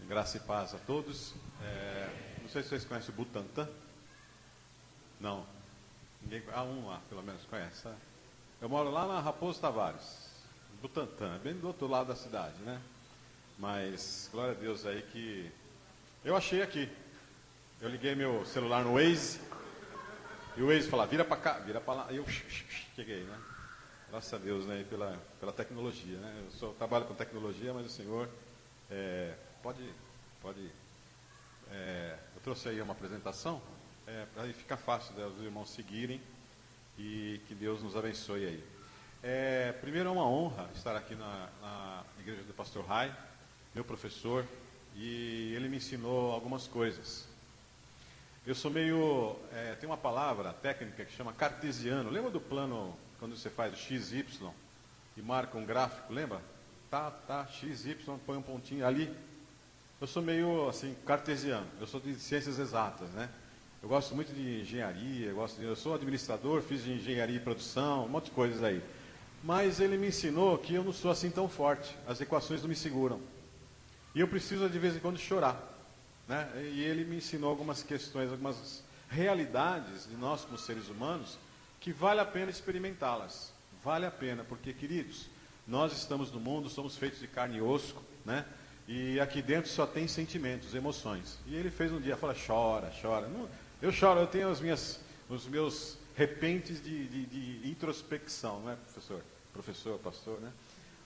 Graça e paz a todos. Não sei se vocês conhecem o Butantã. Não. Ninguém, um lá, pelo menos, conhece. Tá? Eu moro lá na Raposo Tavares. Butantã, bem do outro lado da cidade, né? Mas, glória a Deus aí que... Eu achei aqui. Eu liguei meu celular no Waze. E o Waze fala, vira pra cá, vira pra lá. E eu cheguei, né? Graças a Deus, né? Pela tecnologia, né? Eu trabalho com tecnologia, mas o Senhor... eu trouxe aí uma apresentação para ficar fácil os irmãos seguirem e que Deus nos abençoe aí. Primeiro é uma honra estar aqui na igreja do pastor Rai, meu professor, e ele me ensinou algumas coisas. Eu sou tem uma palavra técnica que chama cartesiano. Lembra do plano quando você faz o XY e marca um gráfico, lembra? XY, põe um pontinho ali. Eu sou meio assim, cartesiano, eu sou de ciências exatas, né? Eu gosto muito de engenharia, eu sou administrador, fiz engenharia e produção, um monte de coisas aí. Mas ele me ensinou que eu não sou assim tão forte, as equações não me seguram. E eu preciso de vez em quando chorar, né? E ele me ensinou algumas questões, algumas realidades de nós como seres humanos, que vale a pena experimentá-las. Vale a pena, porque, queridos, nós estamos no mundo, somos feitos de carne e osso, né? E aqui dentro só tem sentimentos, emoções. E ele fez um dia, fala, chora. Não, eu choro, eu tenho os meus repentes de introspecção, não é, professor, pastor, né?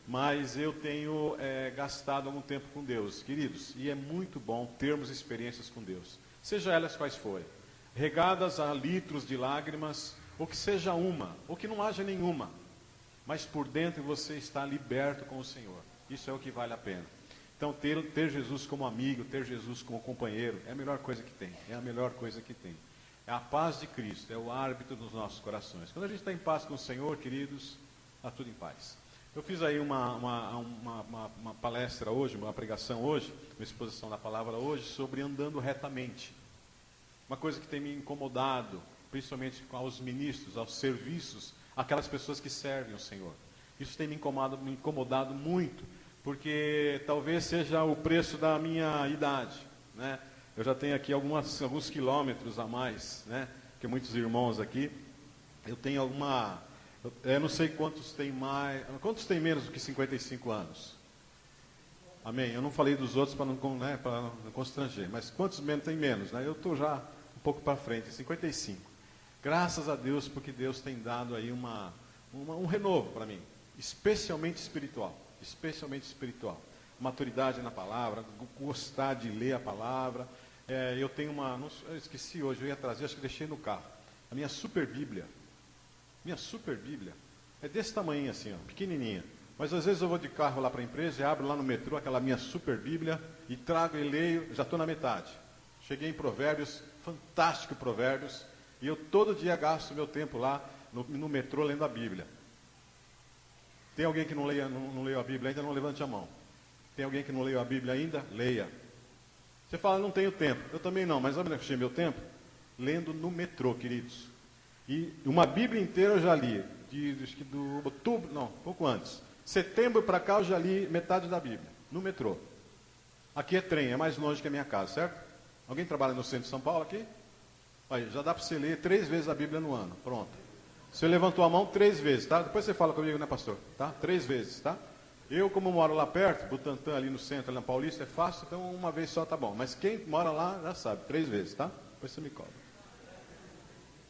Mas eu tenho gastado algum tempo com Deus, queridos. E é muito bom termos experiências com Deus, seja elas quais forem, regadas a litros de lágrimas, ou que seja uma, ou que não haja nenhuma. Mas por dentro você está liberto com o Senhor. Isso é o que vale a pena. Então, ter Jesus como amigo, ter Jesus como companheiro, é a melhor coisa que tem. É a melhor coisa que tem. É a paz de Cristo, é o árbitro dos nossos corações. Quando a gente está em paz com o Senhor, queridos, está tudo em paz. Eu fiz aí uma palestra hoje, uma pregação hoje, uma exposição da palavra hoje, sobre andando retamente. Uma coisa que tem me incomodado, principalmente aos ministros, aos serviços, aquelas pessoas que servem o Senhor. Isso tem me incomodado muito, porque talvez seja o preço da minha idade, né? Eu já tenho aqui alguns quilômetros a mais, né? Que muitos irmãos aqui. Eu tenho eu não sei quantos tem mais, quantos tem menos do que 55 anos? Amém? Eu não falei dos outros para não constranger, mas quantos tem menos, né? Eu estou já um pouco para frente, 55. Graças a Deus, porque Deus tem dado aí um renovo para mim, especialmente espiritual. Maturidade na palavra, gostar de ler a palavra. Eu tenho eu esqueci hoje, eu ia trazer, acho que deixei no carro. A minha super Bíblia. Minha super Bíblia é desse tamanho assim, ó, pequenininha. Mas às vezes eu vou de carro lá para a empresa e abro lá no metrô aquela minha super Bíblia e trago e leio, já estou na metade. Cheguei em Provérbios, fantástico Provérbios, e eu todo dia gasto meu tempo lá no metrô lendo a Bíblia. Tem alguém que não leu a Bíblia ainda? Não levante a mão. Tem alguém que não leu a Bíblia ainda? Leia. Você fala, não tenho tempo. Eu também não, mas sabe onde eu achei meu tempo? Lendo no metrô, queridos. E uma Bíblia inteira eu já li. Do outubro, não, pouco antes. Setembro para cá eu já li metade da Bíblia. No metrô. Aqui é trem, é mais longe que a minha casa, certo? Alguém trabalha no centro de São Paulo aqui? Aí, já dá para você ler 3 vezes a Bíblia no ano. Pronto. Você levantou a mão 3 vezes, tá? Depois você fala comigo, né, pastor? Tá? 3 vezes, tá? Eu, como moro lá perto, Butantã, ali no centro, ali na Paulista, é fácil, então uma vez só tá bom. Mas quem mora lá já sabe, 3 vezes, tá? Depois você me cobra.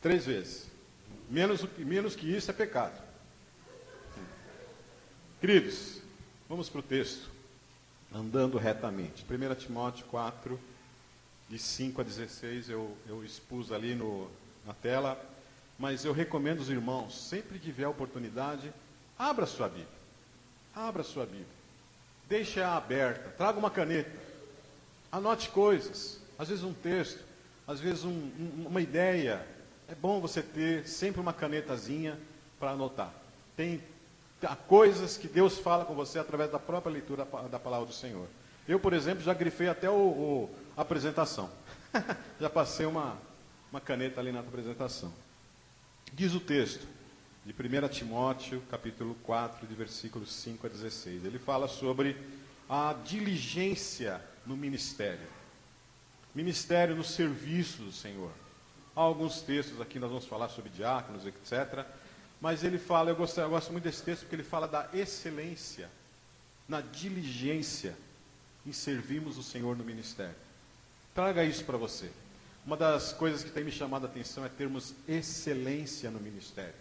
3 vezes. Menos que isso é pecado. Queridos, vamos para o texto. Andando retamente. 1 Timóteo 4, de 5 a 16, eu expus ali na tela. Mas eu recomendo os irmãos, sempre que tiver oportunidade, abra sua Bíblia. Abra sua Bíblia. Deixe-a aberta. Traga uma caneta. Anote coisas. Às vezes um texto. Às vezes uma ideia. É bom você ter sempre uma canetazinha para anotar. Tem coisas que Deus fala com você através da própria leitura da palavra do Senhor. Eu, por exemplo, já grifei até a apresentação. Já passei uma caneta ali na apresentação. Diz o texto de 1 Timóteo, capítulo 4, de versículos 5 a 16. Ele fala sobre a diligência no ministério. Ministério no serviço do Senhor. Há alguns textos aqui, nós vamos falar sobre diáconos, etc. Mas ele fala, eu gosto muito desse texto, porque ele fala da excelência, na diligência em servirmos o Senhor no ministério. Traga isso para você. Uma das coisas que tem me chamado a atenção é termos excelência no ministério,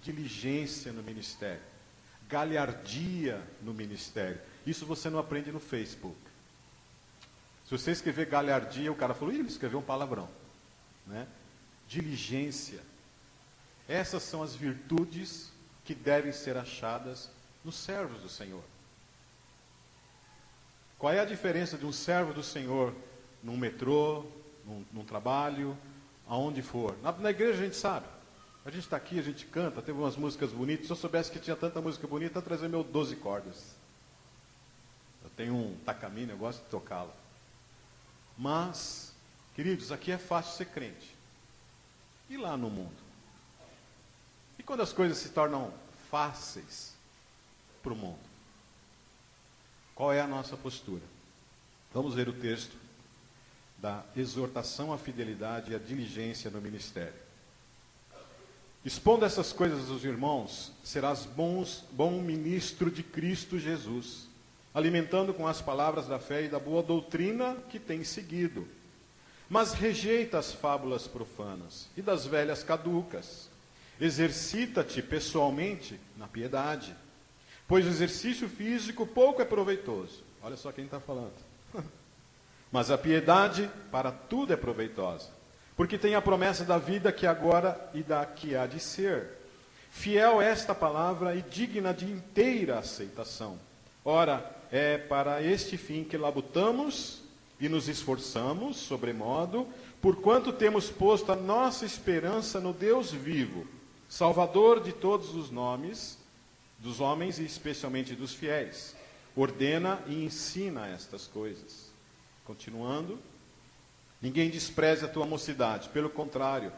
diligência no ministério, galhardia no ministério. Isso você não aprende no Facebook. Se você escrever galhardia, o cara falou, ele escreveu um palavrão. Né? Diligência. Essas são as virtudes que devem ser achadas nos servos do Senhor. Qual é a diferença de um servo do Senhor num metrô, num trabalho, aonde for? Na igreja a gente sabe. A gente está aqui, a gente canta, teve umas músicas bonitas. Se eu soubesse que tinha tanta música bonita, eu ia trazer meu 12 cordas. Eu tenho um tacamine, eu gosto de tocá-lo. Mas, queridos, aqui é fácil ser crente. E lá no mundo? E quando as coisas se tornam fáceis para o mundo? Qual é a nossa postura? Vamos ler o texto da exortação à fidelidade e à diligência no ministério. Expondo essas coisas aos irmãos, serás bom ministro de Cristo Jesus, alimentando com as palavras da fé e da boa doutrina que tens seguido. Mas rejeita as fábulas profanas e das velhas caducas. Exercita-te pessoalmente na piedade, pois o exercício físico pouco é proveitoso. Olha só quem está falando. Mas a piedade para tudo é proveitosa, porque tem a promessa da vida que agora e da que há de ser. Fiel é esta palavra e digna de inteira aceitação. Ora, é para este fim que labutamos e nos esforçamos, sobremodo, porquanto temos posto a nossa esperança no Deus vivo, Salvador de todos os nomes, dos homens e especialmente dos fiéis. Ordena e ensina estas coisas. Continuando, ninguém despreze a tua mocidade, pelo contrário,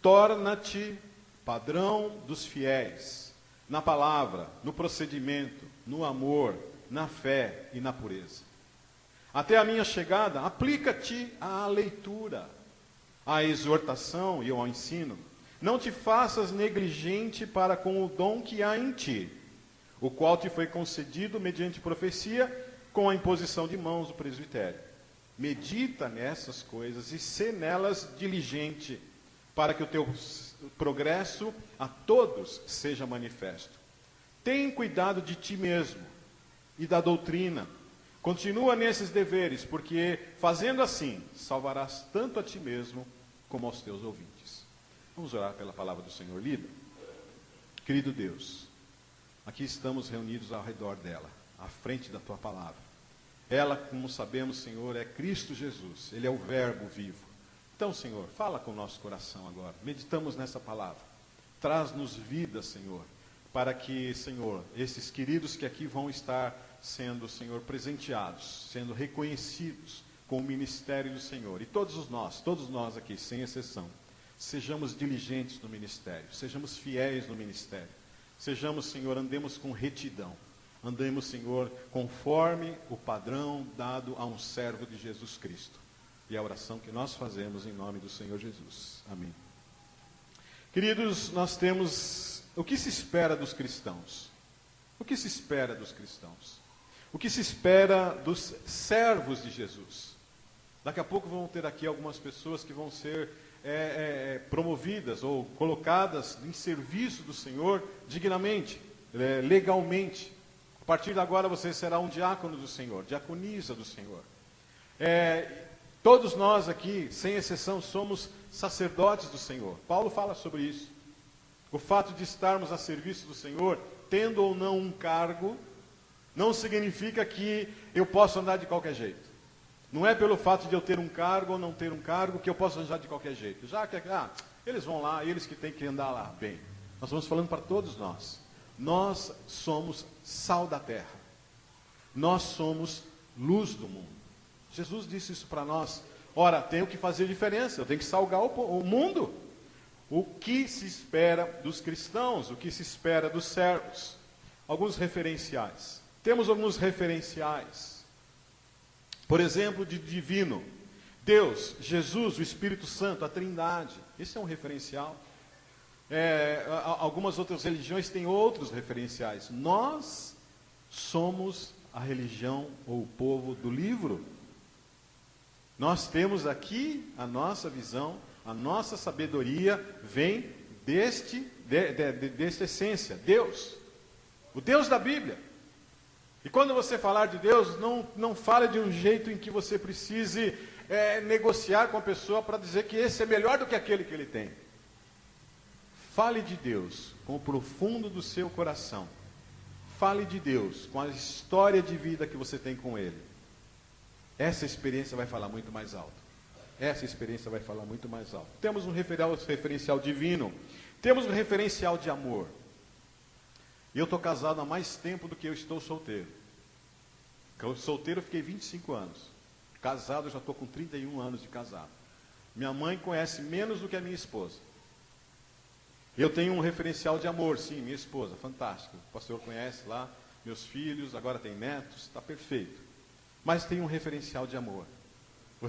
torna-te padrão dos fiéis, na palavra, no procedimento, no amor, na fé e na pureza. Até a minha chegada, aplica-te à leitura, à exortação e ao ensino. Não te faças negligente para com o dom que há em ti, o qual te foi concedido mediante profecia, com a imposição de mãos do presbitério. Medita nessas coisas e sê nelas diligente, para que o teu progresso a todos seja manifesto. Tem cuidado de ti mesmo e da doutrina. Continua nesses deveres, porque fazendo assim, salvarás tanto a ti mesmo como aos teus ouvintes. Vamos orar pela palavra do Senhor lida. Querido Deus, aqui estamos reunidos ao redor dela, à frente da tua palavra. Ela, como sabemos, Senhor, é Cristo Jesus. Ele é o verbo vivo. Então, Senhor, fala com o nosso coração agora. Meditamos nessa palavra. Traz-nos vida, Senhor, para que, Senhor, esses queridos que aqui vão estar sendo, Senhor, presenteados, sendo reconhecidos com o ministério do Senhor. E todos nós aqui, sem exceção, sejamos diligentes no ministério, sejamos fiéis no ministério. Sejamos, Senhor, andemos com retidão. Andemos, Senhor, conforme o padrão dado a um servo de Jesus Cristo. E a oração que nós fazemos em nome do Senhor Jesus. Amém. Queridos, nós temos o que se espera dos cristãos. O que se espera dos cristãos? O que se espera dos servos de Jesus? Daqui a pouco vão ter aqui algumas pessoas que vão ser promovidas ou colocadas em serviço do Senhor dignamente, legalmente. A partir de agora você será um diácono do Senhor, diaconisa do Senhor. Todos nós aqui, sem exceção, somos sacerdotes do Senhor. Paulo fala sobre isso. O fato de estarmos a serviço do Senhor, tendo ou não um cargo, não significa que eu posso andar de qualquer jeito. Não é pelo fato de eu ter um cargo ou não ter um cargo que eu posso andar de qualquer jeito. Já que eles vão lá, eles que têm que andar lá. Bem, nós estamos falando para todos nós. Nós somos sal da terra. Nós somos luz do mundo. Jesus disse isso para nós. Ora, tenho que fazer diferença, eu tenho que salgar o mundo. O que se espera dos cristãos? O que se espera dos servos? Alguns referenciais. Temos alguns referenciais. Por exemplo, de divino. Deus, Jesus, o Espírito Santo, a Trindade. Esse é um referencial. Algumas outras religiões têm outros referenciais. Nós somos a religião ou o povo do livro. Nós temos aqui a nossa visão, a nossa sabedoria vem desta essência, Deus. O Deus da Bíblia. E quando você falar de Deus, não fale de um jeito em que você precise negociar com a pessoa para dizer que esse é melhor do que aquele que ele tem. Fale de Deus com o profundo do seu coração. Fale de Deus com a história de vida que você tem com Ele. Essa experiência vai falar muito mais alto. Essa experiência vai falar muito mais alto. Temos um referencial divino. Temos um referencial de amor. E eu estou casado há mais tempo do que eu estou solteiro. Solteiro eu fiquei 25 anos. Casado eu já estou com 31 anos de casado. Minha mãe conhece menos do que a minha esposa. Eu tenho um referencial de amor, sim, minha esposa, fantástico. O pastor conhece lá, meus filhos, agora tem netos, está perfeito. Mas tem um referencial de amor. O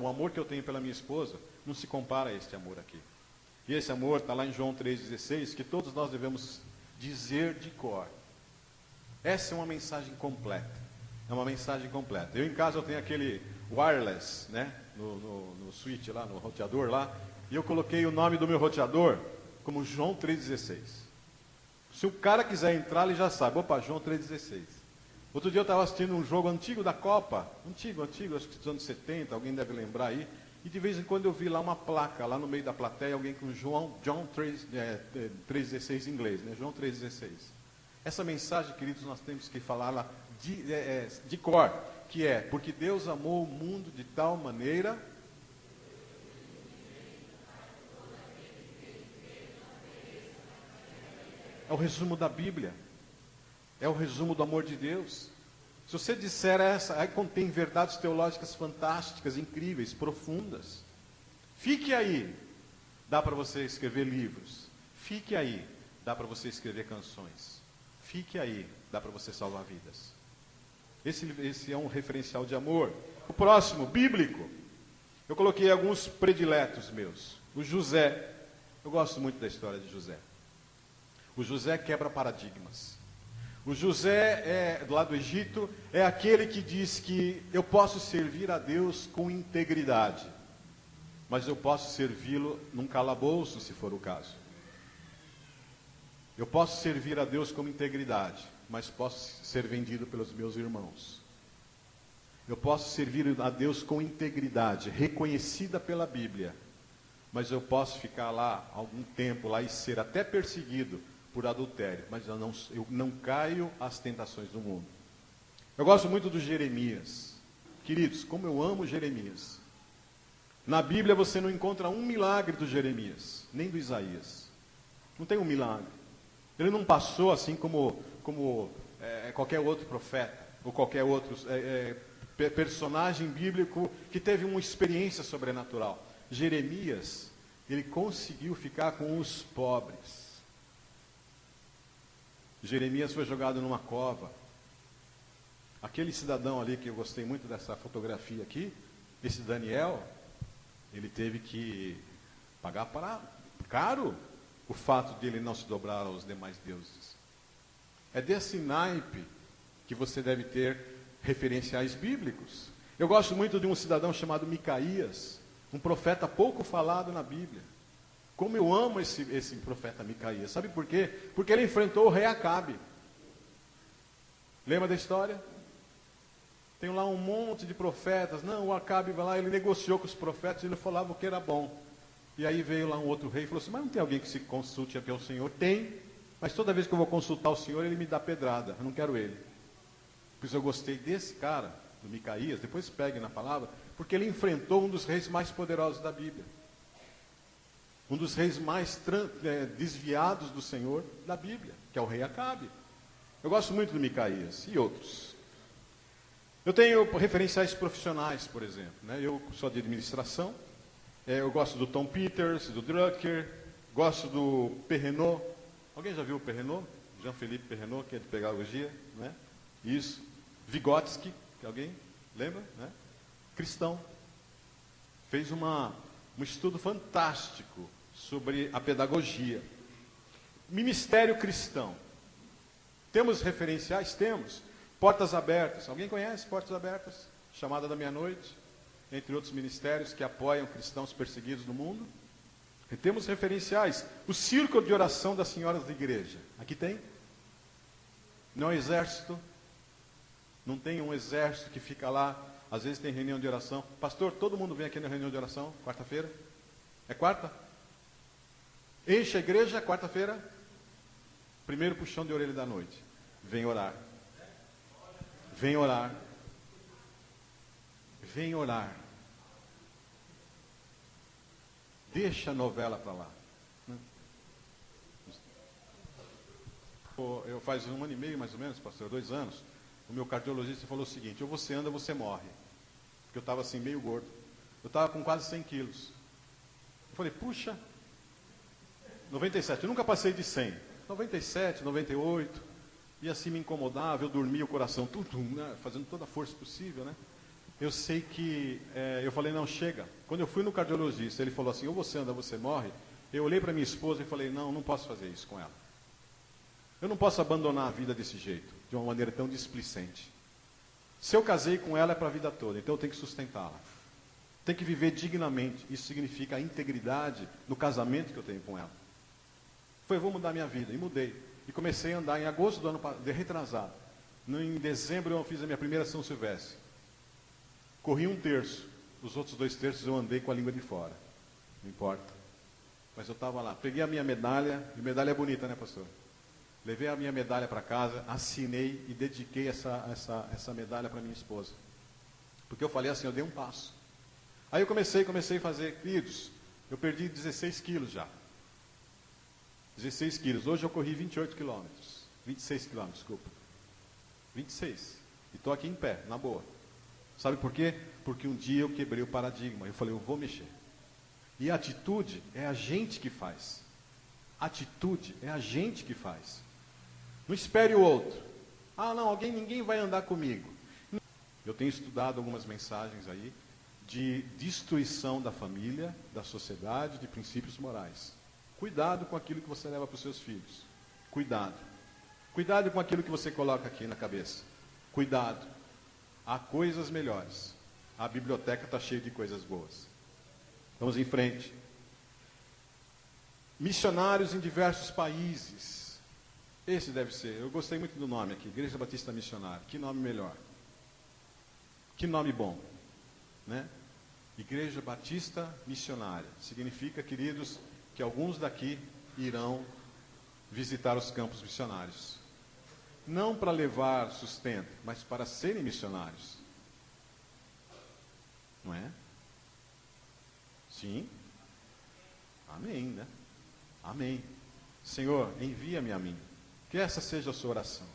amor que eu tenho pela minha esposa, não se compara a este amor aqui. E esse amor está lá em João 3,16, que todos nós devemos dizer de cor. Essa é uma mensagem completa. É uma mensagem completa. Eu em casa eu tenho aquele wireless, né? No switch lá, no roteador lá. E eu coloquei o nome do meu roteador como João 3,16. Se o cara quiser entrar, ele já sabe. Opa, João 3,16. Outro dia eu estava assistindo um jogo antigo da Copa. Antigo, acho que dos anos 70, alguém deve lembrar aí. E de vez em quando eu vi lá uma placa, lá no meio da plateia, alguém com John 3,16 em inglês, né? João 3,16. Essa mensagem, queridos, nós temos que falá-la de cor, que é, porque Deus amou o mundo de tal maneira... É o resumo da Bíblia. É o resumo do amor de Deus. Se você disser essa, aí contém verdades teológicas fantásticas, incríveis, profundas. Fique aí. Dá para você escrever livros. Fique aí. Dá para você escrever canções. Fique aí. Dá para você salvar vidas. Esse é um referencial de amor. O próximo, bíblico. Eu coloquei alguns prediletos meus. O José. Eu gosto muito da história de José. O José quebra paradigmas. O José, lá do Egito, é aquele que diz que eu posso servir a Deus com integridade, mas eu posso servi-lo num calabouço, se for o caso. Eu posso servir a Deus com integridade, mas posso ser vendido pelos meus irmãos. Eu posso servir a Deus com integridade, reconhecida pela Bíblia, mas eu posso ficar lá algum tempo lá e ser até perseguido por adultério, mas eu não caio às tentações do mundo. Eu gosto muito do Jeremias. Queridos, como eu amo Jeremias. Na Bíblia você não encontra um milagre do Jeremias, nem do Isaías. Não tem um milagre. Ele não passou assim como qualquer outro profeta, ou qualquer outro personagem bíblico que teve uma experiência sobrenatural. Jeremias, ele conseguiu ficar com os pobres. Jeremias foi jogado numa cova. Aquele cidadão ali, que eu gostei muito dessa fotografia aqui, esse Daniel, ele teve que pagar caro o fato de ele não se dobrar aos demais deuses. É desse naipe que você deve ter referenciais bíblicos. Eu gosto muito de um cidadão chamado Micaías, um profeta pouco falado na Bíblia. Como eu amo esse profeta Micaías. Sabe por quê? Porque ele enfrentou o rei Acabe. Lembra da história? Tem lá um monte de profetas. Não, o Acabe vai lá, ele negociou com os profetas e ele falava o que era bom. E aí veio lá um outro rei e falou assim, mas não tem alguém que se consulte aqui ao Senhor? Tem, mas toda vez que eu vou consultar o Senhor, ele me dá pedrada. Eu não quero ele. Por isso eu gostei desse cara, do Micaías, depois pegue na palavra, porque ele enfrentou um dos reis mais poderosos da Bíblia. Um dos reis mais desviados do Senhor da Bíblia, que é o rei Acabe. Eu gosto muito do Micaías e outros. Eu tenho referenciais profissionais, por exemplo. Né? Eu sou de administração, eu gosto do Tom Peters, do Drucker, gosto do Perrenot. Alguém já viu o Perrenot? Jean-Philippe Perrenot, que é de pedagogia, né? Isso. Vygotsky, que alguém lembra? Né? Cristão. Fez um estudo fantástico sobre a pedagogia. Ministério cristão. Temos referenciais? Temos. Portas Abertas. Alguém conhece Portas Abertas? Chamada da Meia-Noite. Entre outros ministérios que apoiam cristãos perseguidos no mundo. E temos referenciais. O Círculo de Oração das Senhoras da Igreja. Aqui tem. Não é um exército. Não tem um exército que fica lá. Às vezes tem reunião de oração. Pastor, todo mundo vem aqui na reunião de oração, quarta-feira? É quarta? Enche a igreja, quarta-feira? Primeiro puxão de orelha da noite. Vem orar. Vem orar. Vem orar. Deixa a novela para lá. Eu faz 1 ano e meio, mais ou menos, pastor, 2 anos, o meu cardiologista falou o seguinte: ou você anda ou você morre. Porque eu estava assim, meio gordo. Eu estava com quase 100 quilos. Eu falei, puxa, 97, eu nunca passei de 100. 97, 98, e assim me incomodava, eu dormia o coração, né, fazendo toda a força possível, né? Eu sei que, eu falei, não, chega. Quando eu fui no cardiologista, ele falou assim, ou você anda ou você morre. Eu olhei para minha esposa e falei, não posso fazer isso com ela. Eu não posso abandonar a vida desse jeito, de uma maneira tão displicente. Se eu casei com ela é para a vida toda, então eu tenho que sustentá-la. Tem que viver dignamente, isso significa a integridade no casamento que eu tenho com ela. Foi, vou mudar minha vida, e mudei. E comecei a andar em agosto do ano retrasado. Em dezembro eu fiz a minha primeira São Silvestre. Corri 1/3, os outros 2/3 eu andei com a língua de fora. Não importa. Mas eu estava lá, peguei a minha medalha, e medalha é bonita, né, pastor? Levei a minha medalha para casa, assinei e dediquei essa medalha para minha esposa. Porque eu falei assim, eu dei um passo. Aí eu comecei a fazer, queridos, eu perdi 16 quilos já. 16 quilos. Hoje eu corri 28 quilômetros. 26 quilômetros, desculpa. 26. E estou aqui em pé, na boa. Sabe por quê? Porque um dia eu quebrei o paradigma. Eu falei, eu vou mexer. E a atitude é a gente que faz. Atitude é a gente que faz. Não espere o outro. Ah, não, ninguém vai andar comigo. Eu tenho estudado algumas mensagens aí de destruição da família, da sociedade, de princípios morais. Cuidado com aquilo que você leva para os seus filhos. Cuidado. Cuidado com aquilo que você coloca aqui na cabeça. Cuidado. Há coisas melhores. A biblioteca está cheia de coisas boas. Vamos em frente. Missionários em diversos países. Esse deve ser. Eu gostei muito do nome aqui. Igreja Batista Missionária. Que nome melhor. Que nome bom. Né? Igreja Batista Missionária. Significa, queridos, que alguns daqui irão visitar os campos missionários. Não para levar sustento, mas para serem missionários. Não é? Sim. Amém, né? Amém. Senhor, envia-me a mim. Que essa seja a sua oração.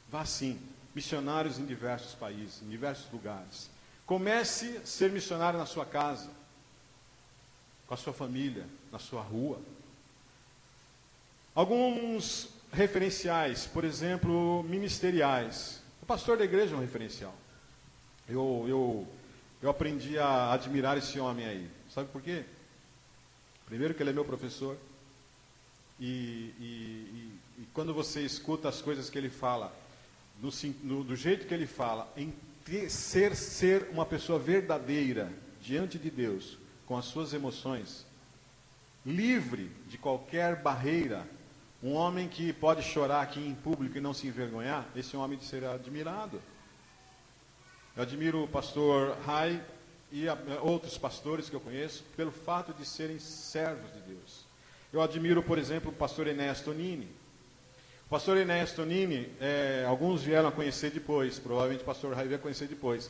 Vá sim. Missionários em diversos países, em diversos lugares. Comece a ser missionário na sua casa, com a sua família, na sua rua. Alguns referenciais, por exemplo, ministeriais. O pastor da igreja é um referencial. Eu aprendi a admirar esse homem aí. Sabe por quê? Primeiro que ele é meu professor. E quando você escuta as coisas que ele fala, do jeito que ele fala, em ser uma pessoa verdadeira diante de Deus, com as suas emoções, livre de qualquer barreira, um homem que pode chorar aqui em público e não se envergonhar, esse é um homem de ser admirado. Eu admiro o pastor Rai e outros pastores que eu conheço, pelo fato de serem servos de Deus. Eu admiro, por exemplo, o pastor Enéas Tonini. O pastor Enéas Tonini, alguns vieram a conhecer depois, provavelmente o pastor Rai veio a conhecer depois.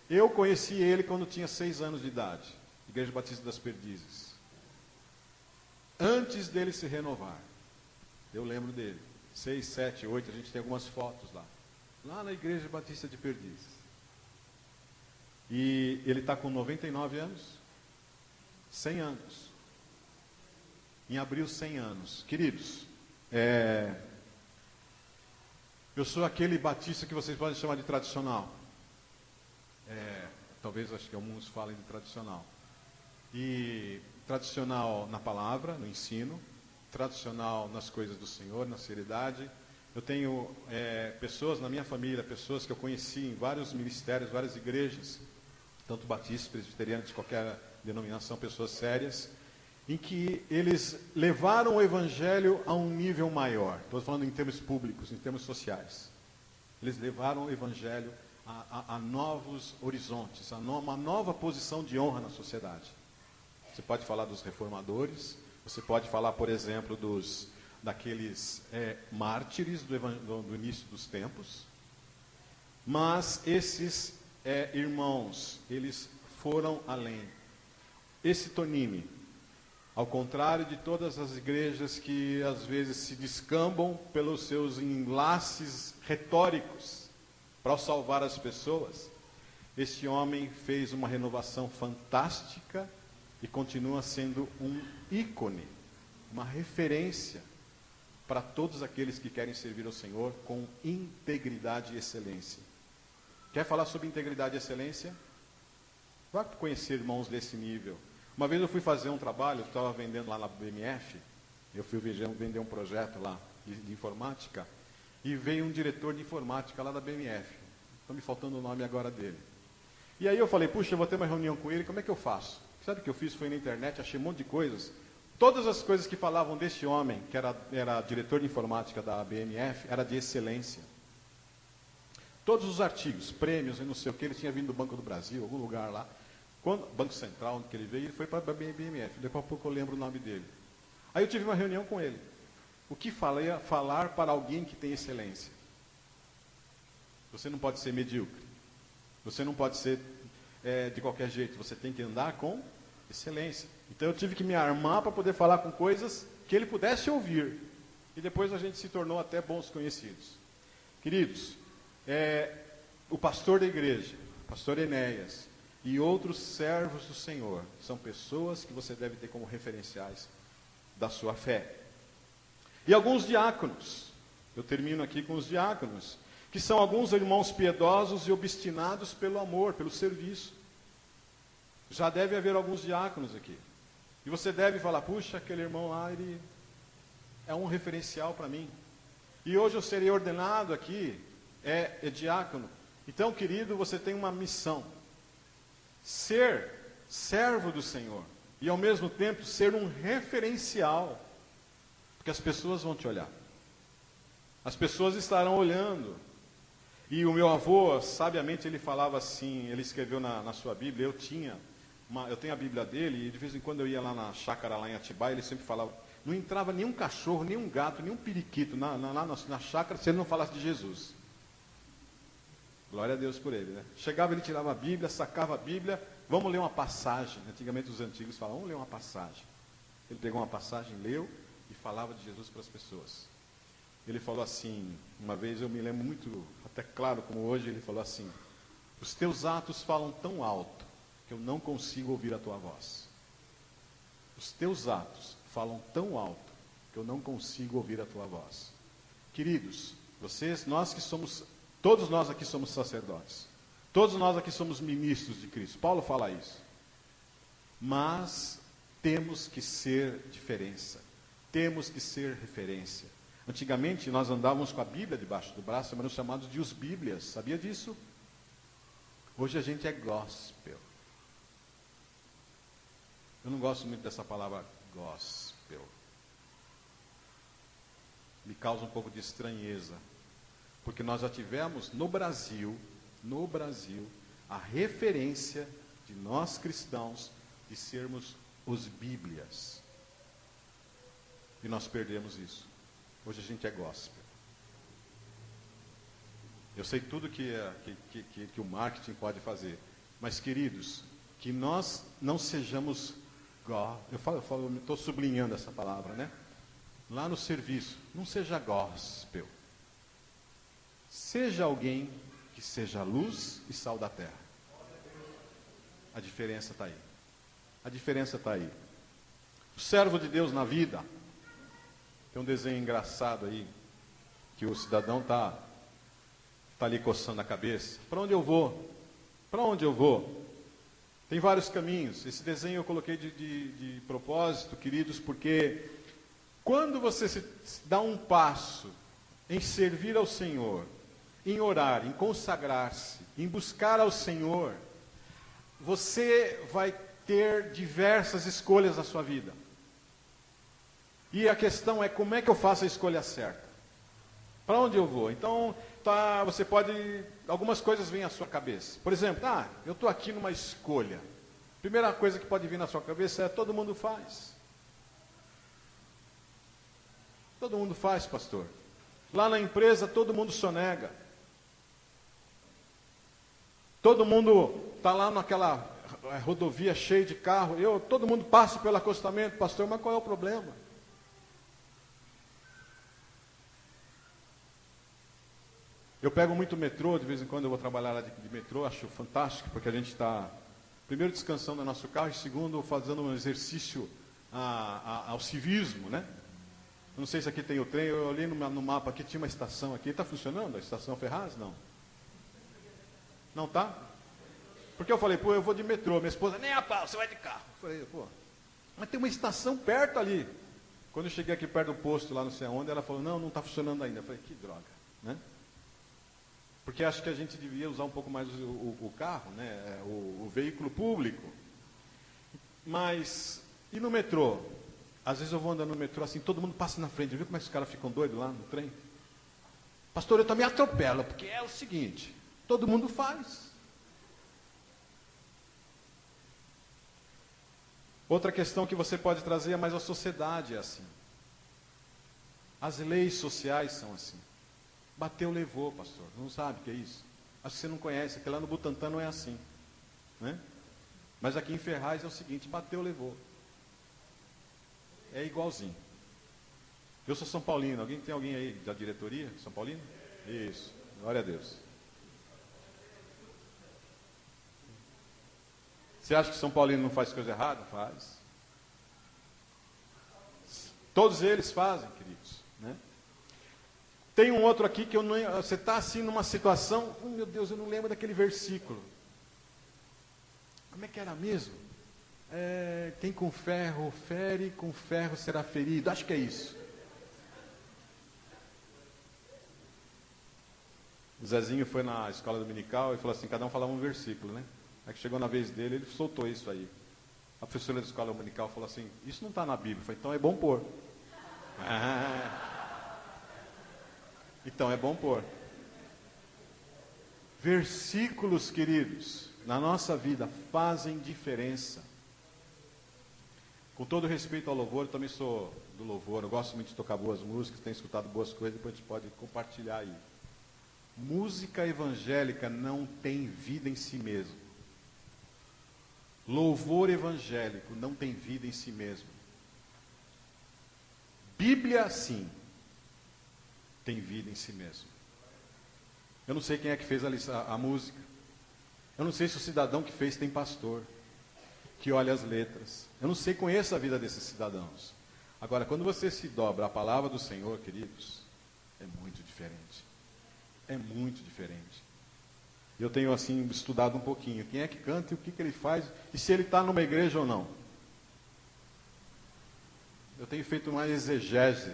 Eu conheci ele quando tinha 6 anos de idade, Igreja Batista das Perdizes. Antes dele se renovar. Eu lembro dele. 6, 7, 8, a gente tem algumas fotos lá. Lá na Igreja Batista de Perdizes. E ele está com 99 anos. 100 anos. Em abril, 100 anos. Queridos, Eu sou aquele batista que vocês podem chamar de tradicional. Talvez acho que alguns falem de tradicional. E tradicional na palavra, no ensino, tradicional nas coisas do Senhor, na seriedade. Eu tenho pessoas na minha família, pessoas que eu conheci em vários ministérios, várias igrejas, tanto batistas, presbiterianos, de qualquer denominação, pessoas sérias, em que eles levaram o evangelho a um nível maior. Estou falando em termos públicos, em termos sociais. Eles levaram o evangelho a novos horizontes, a uma nova posição de honra na sociedade. Você pode falar dos reformadores, você pode falar, por exemplo, daqueles mártires do início dos tempos, mas esses irmãos, eles foram além. Esse Tonini, ao contrário de todas as igrejas que às vezes se descambam pelos seus enlaces retóricos para salvar as pessoas, este homem fez uma renovação fantástica e continua sendo um ícone, uma referência para todos aqueles que querem servir ao Senhor com integridade e excelência. Quer falar sobre integridade e excelência? Vá conhecer irmãos desse nível. Uma vez eu fui fazer um trabalho, eu estava vendendo lá na BMF, eu fui vender um projeto lá de informática, e veio um diretor de informática lá da BMF. Está me faltando o nome agora dele. E aí eu falei, puxa, eu vou ter uma reunião com ele, como é que eu faço? Sabe o que eu fiz? Foi na internet, achei um monte de coisas. Todas as coisas que falavam deste homem, que era diretor de informática da BMF, era de excelência. Todos os artigos, prêmios e não sei o que, ele tinha vindo do Banco do Brasil, algum lugar lá. Banco Central, onde que ele veio, ele foi para a BMF. Daqui a pouco eu lembro o nome dele. Aí eu tive uma reunião com ele. O que falar para alguém que tem excelência? Você não pode ser medíocre. Você não pode ser de qualquer jeito. Você tem que andar com excelência. Então eu tive que me armar para poder falar com coisas que ele pudesse ouvir. E depois a gente se tornou até bons conhecidos. Queridos, o pastor da igreja, pastor Enéas, e outros servos do Senhor, são pessoas que você deve ter como referenciais da sua fé. E alguns diáconos, eu termino aqui com os diáconos, que são alguns irmãos piedosos e obstinados pelo amor, pelo serviço. Já deve haver alguns diáconos aqui. E você deve falar, puxa, aquele irmão lá, ele é um referencial para mim. E hoje eu serei ordenado aqui, diácono. Então, querido, você tem uma missão. Ser servo do Senhor. E ao mesmo tempo ser um referencial. Porque as pessoas vão te olhar. As pessoas estarão olhando. E o meu avô, sabiamente, ele falava assim, ele escreveu na sua Bíblia, eu tenho a Bíblia dele, e de vez em quando eu ia lá na chácara, lá em Atibaia, ele sempre falava, não entrava nenhum cachorro, nenhum gato, nenhum periquito na chácara se ele não falasse de Jesus. Glória a Deus por ele, né? Chegava, ele tirava a Bíblia, sacava a Bíblia, vamos ler uma passagem. Antigamente os antigos falavam, vamos ler uma passagem. Ele pegou uma passagem, leu e falava de Jesus para as pessoas. Ele falou assim, uma vez eu me lembro muito, até claro como hoje, ele falou assim, os teus atos falam tão alto que eu não consigo ouvir a tua voz. Os teus atos falam tão alto que eu não consigo ouvir a tua voz. Queridos, todos nós aqui somos sacerdotes. Todos nós aqui somos ministros de Cristo. Paulo fala isso. Mas temos que ser diferença. Temos que ser referência. Antigamente nós andávamos com a Bíblia debaixo do braço, éramos chamados de os Bíblias. Sabia disso? Hoje a gente é gospel. Eu não gosto muito dessa palavra gospel. Me causa um pouco de estranheza. Porque nós já tivemos no Brasil, a referência de nós cristãos de sermos os Bíblias. E nós perdemos isso. Hoje a gente é gospel. Eu sei tudo que o marketing pode fazer. Mas, queridos, que nós não sejamos eu estou sublinhando essa palavra, né? Lá no serviço, não seja gospel. Seja alguém que seja luz e sal da terra. A diferença está aí. A diferença está aí. O servo de Deus na vida. Tem um desenho engraçado aí, que o cidadão está está ali coçando a cabeça. Para onde eu vou? Para onde eu vou? Tem vários caminhos. Esse desenho eu coloquei de propósito, queridos, porque quando você se dá um passo em servir ao Senhor, em orar, em consagrar-se, em buscar ao Senhor, você vai ter diversas escolhas na sua vida. E a questão é como é que eu faço a escolha certa? Para onde eu vou? Então, você pode... Algumas coisas vêm à sua cabeça. Por exemplo, eu estou aqui numa escolha. Primeira coisa que pode vir na sua cabeça é: todo mundo faz. Todo mundo faz, pastor. Lá na empresa, todo mundo sonega. Todo mundo está lá naquela rodovia cheia de carro. Todo mundo passa pelo acostamento, pastor, mas qual é o problema? Eu pego muito metrô, de vez em quando eu vou trabalhar lá de metrô, acho fantástico, porque a gente está, primeiro, descansando no nosso carro, e segundo, fazendo um exercício ao civismo, né? Eu não sei se aqui tem o trem, eu olhei no mapa aqui, tinha uma estação aqui, está funcionando a estação Ferraz? Não. Não está? Porque eu falei, eu vou de metrô, minha esposa, nem a pau, você vai de carro. Eu falei, mas tem uma estação perto ali. Quando eu cheguei aqui perto do posto, lá não sei aonde, ela falou, não está funcionando ainda. Eu falei, que droga, né? Porque acho que a gente devia usar um pouco mais o carro, né? O veículo público. Mas, e no metrô? Às vezes eu vou andando no metrô assim, todo mundo passa na frente. Viu como é que os caras ficam doidos lá no trem? Pastor, eu também atropelo, porque é o seguinte, todo mundo faz. Outra questão que você pode trazer é, mas a sociedade é assim. As leis sociais são assim. Bateu, levou, pastor. Não sabe o que é isso? Acho que você não conhece, porque lá no Butantã não é assim, né? Mas aqui em Ferraz é o seguinte, bateu, levou. É igualzinho. Eu sou São Paulino. Tem alguém aí da diretoria? São Paulino? Isso. Glória a Deus. Você acha que São Paulino não faz coisa errada? Faz. Todos eles fazem, queridos, né? Tem um outro aqui que eu não... Você está assim numa situação... meu Deus, eu não lembro daquele versículo. Como é que era mesmo? Quem com ferro fere, com ferro será ferido. Acho que é isso. O Zezinho foi na escola dominical e falou assim, cada um falava um versículo, né? Aí que chegou na vez dele, ele soltou isso aí. A professora da escola dominical falou assim, isso não está na Bíblia. Eu falei, então é bom pôr. Então é bom pôr. Versículos, queridos, na nossa vida fazem diferença. Com todo respeito ao louvor, eu também sou do louvor, eu gosto muito de tocar boas músicas, tenho escutado boas coisas, depois a gente pode compartilhar aí. Música evangélica não tem vida em si mesmo. Louvor evangélico não tem vida em si mesmo. Bíblia, sim, tem vida em si mesmo. Eu não sei quem é que fez a música. Eu não sei se o cidadão que fez tem pastor, que olha as letras. Eu não sei, conheço a vida desses cidadãos. Agora, quando você se dobra à palavra do Senhor, queridos, é muito diferente. É muito diferente. Eu tenho, assim, estudado um pouquinho. Quem é que canta e o que ele faz, e se ele está numa igreja ou não. Eu tenho feito uma exegese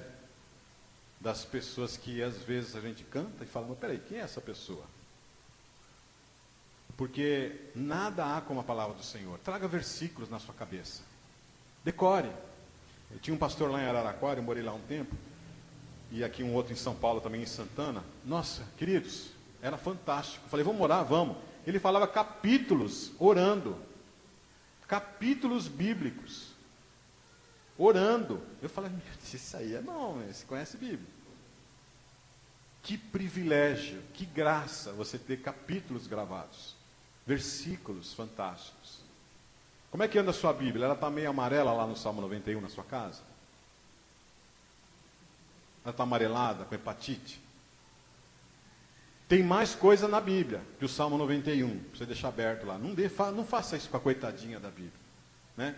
das pessoas que, às vezes, a gente canta e fala, mas peraí, quem é essa pessoa? Porque nada há como a palavra do Senhor. Traga versículos na sua cabeça. Decore. Eu tinha um pastor lá em Araraquara, eu morei lá um tempo, e aqui um outro em São Paulo, também em Santana. Nossa, queridos, era fantástico. Eu falei, vamos orar? Vamos. Ele falava capítulos orando. Capítulos bíblicos. Orando. Eu falei, meu Deus, isso aí é bom, você conhece Bíblia. Que privilégio, que graça você ter capítulos gravados. Versículos fantásticos. Como é que anda a sua Bíblia? Ela está meio amarela lá no Salmo 91 na sua casa? Ela está amarelada, com hepatite? Tem mais coisa na Bíblia que o Salmo 91, para você deixar aberto lá. Não faça isso com a coitadinha da Bíblia, né?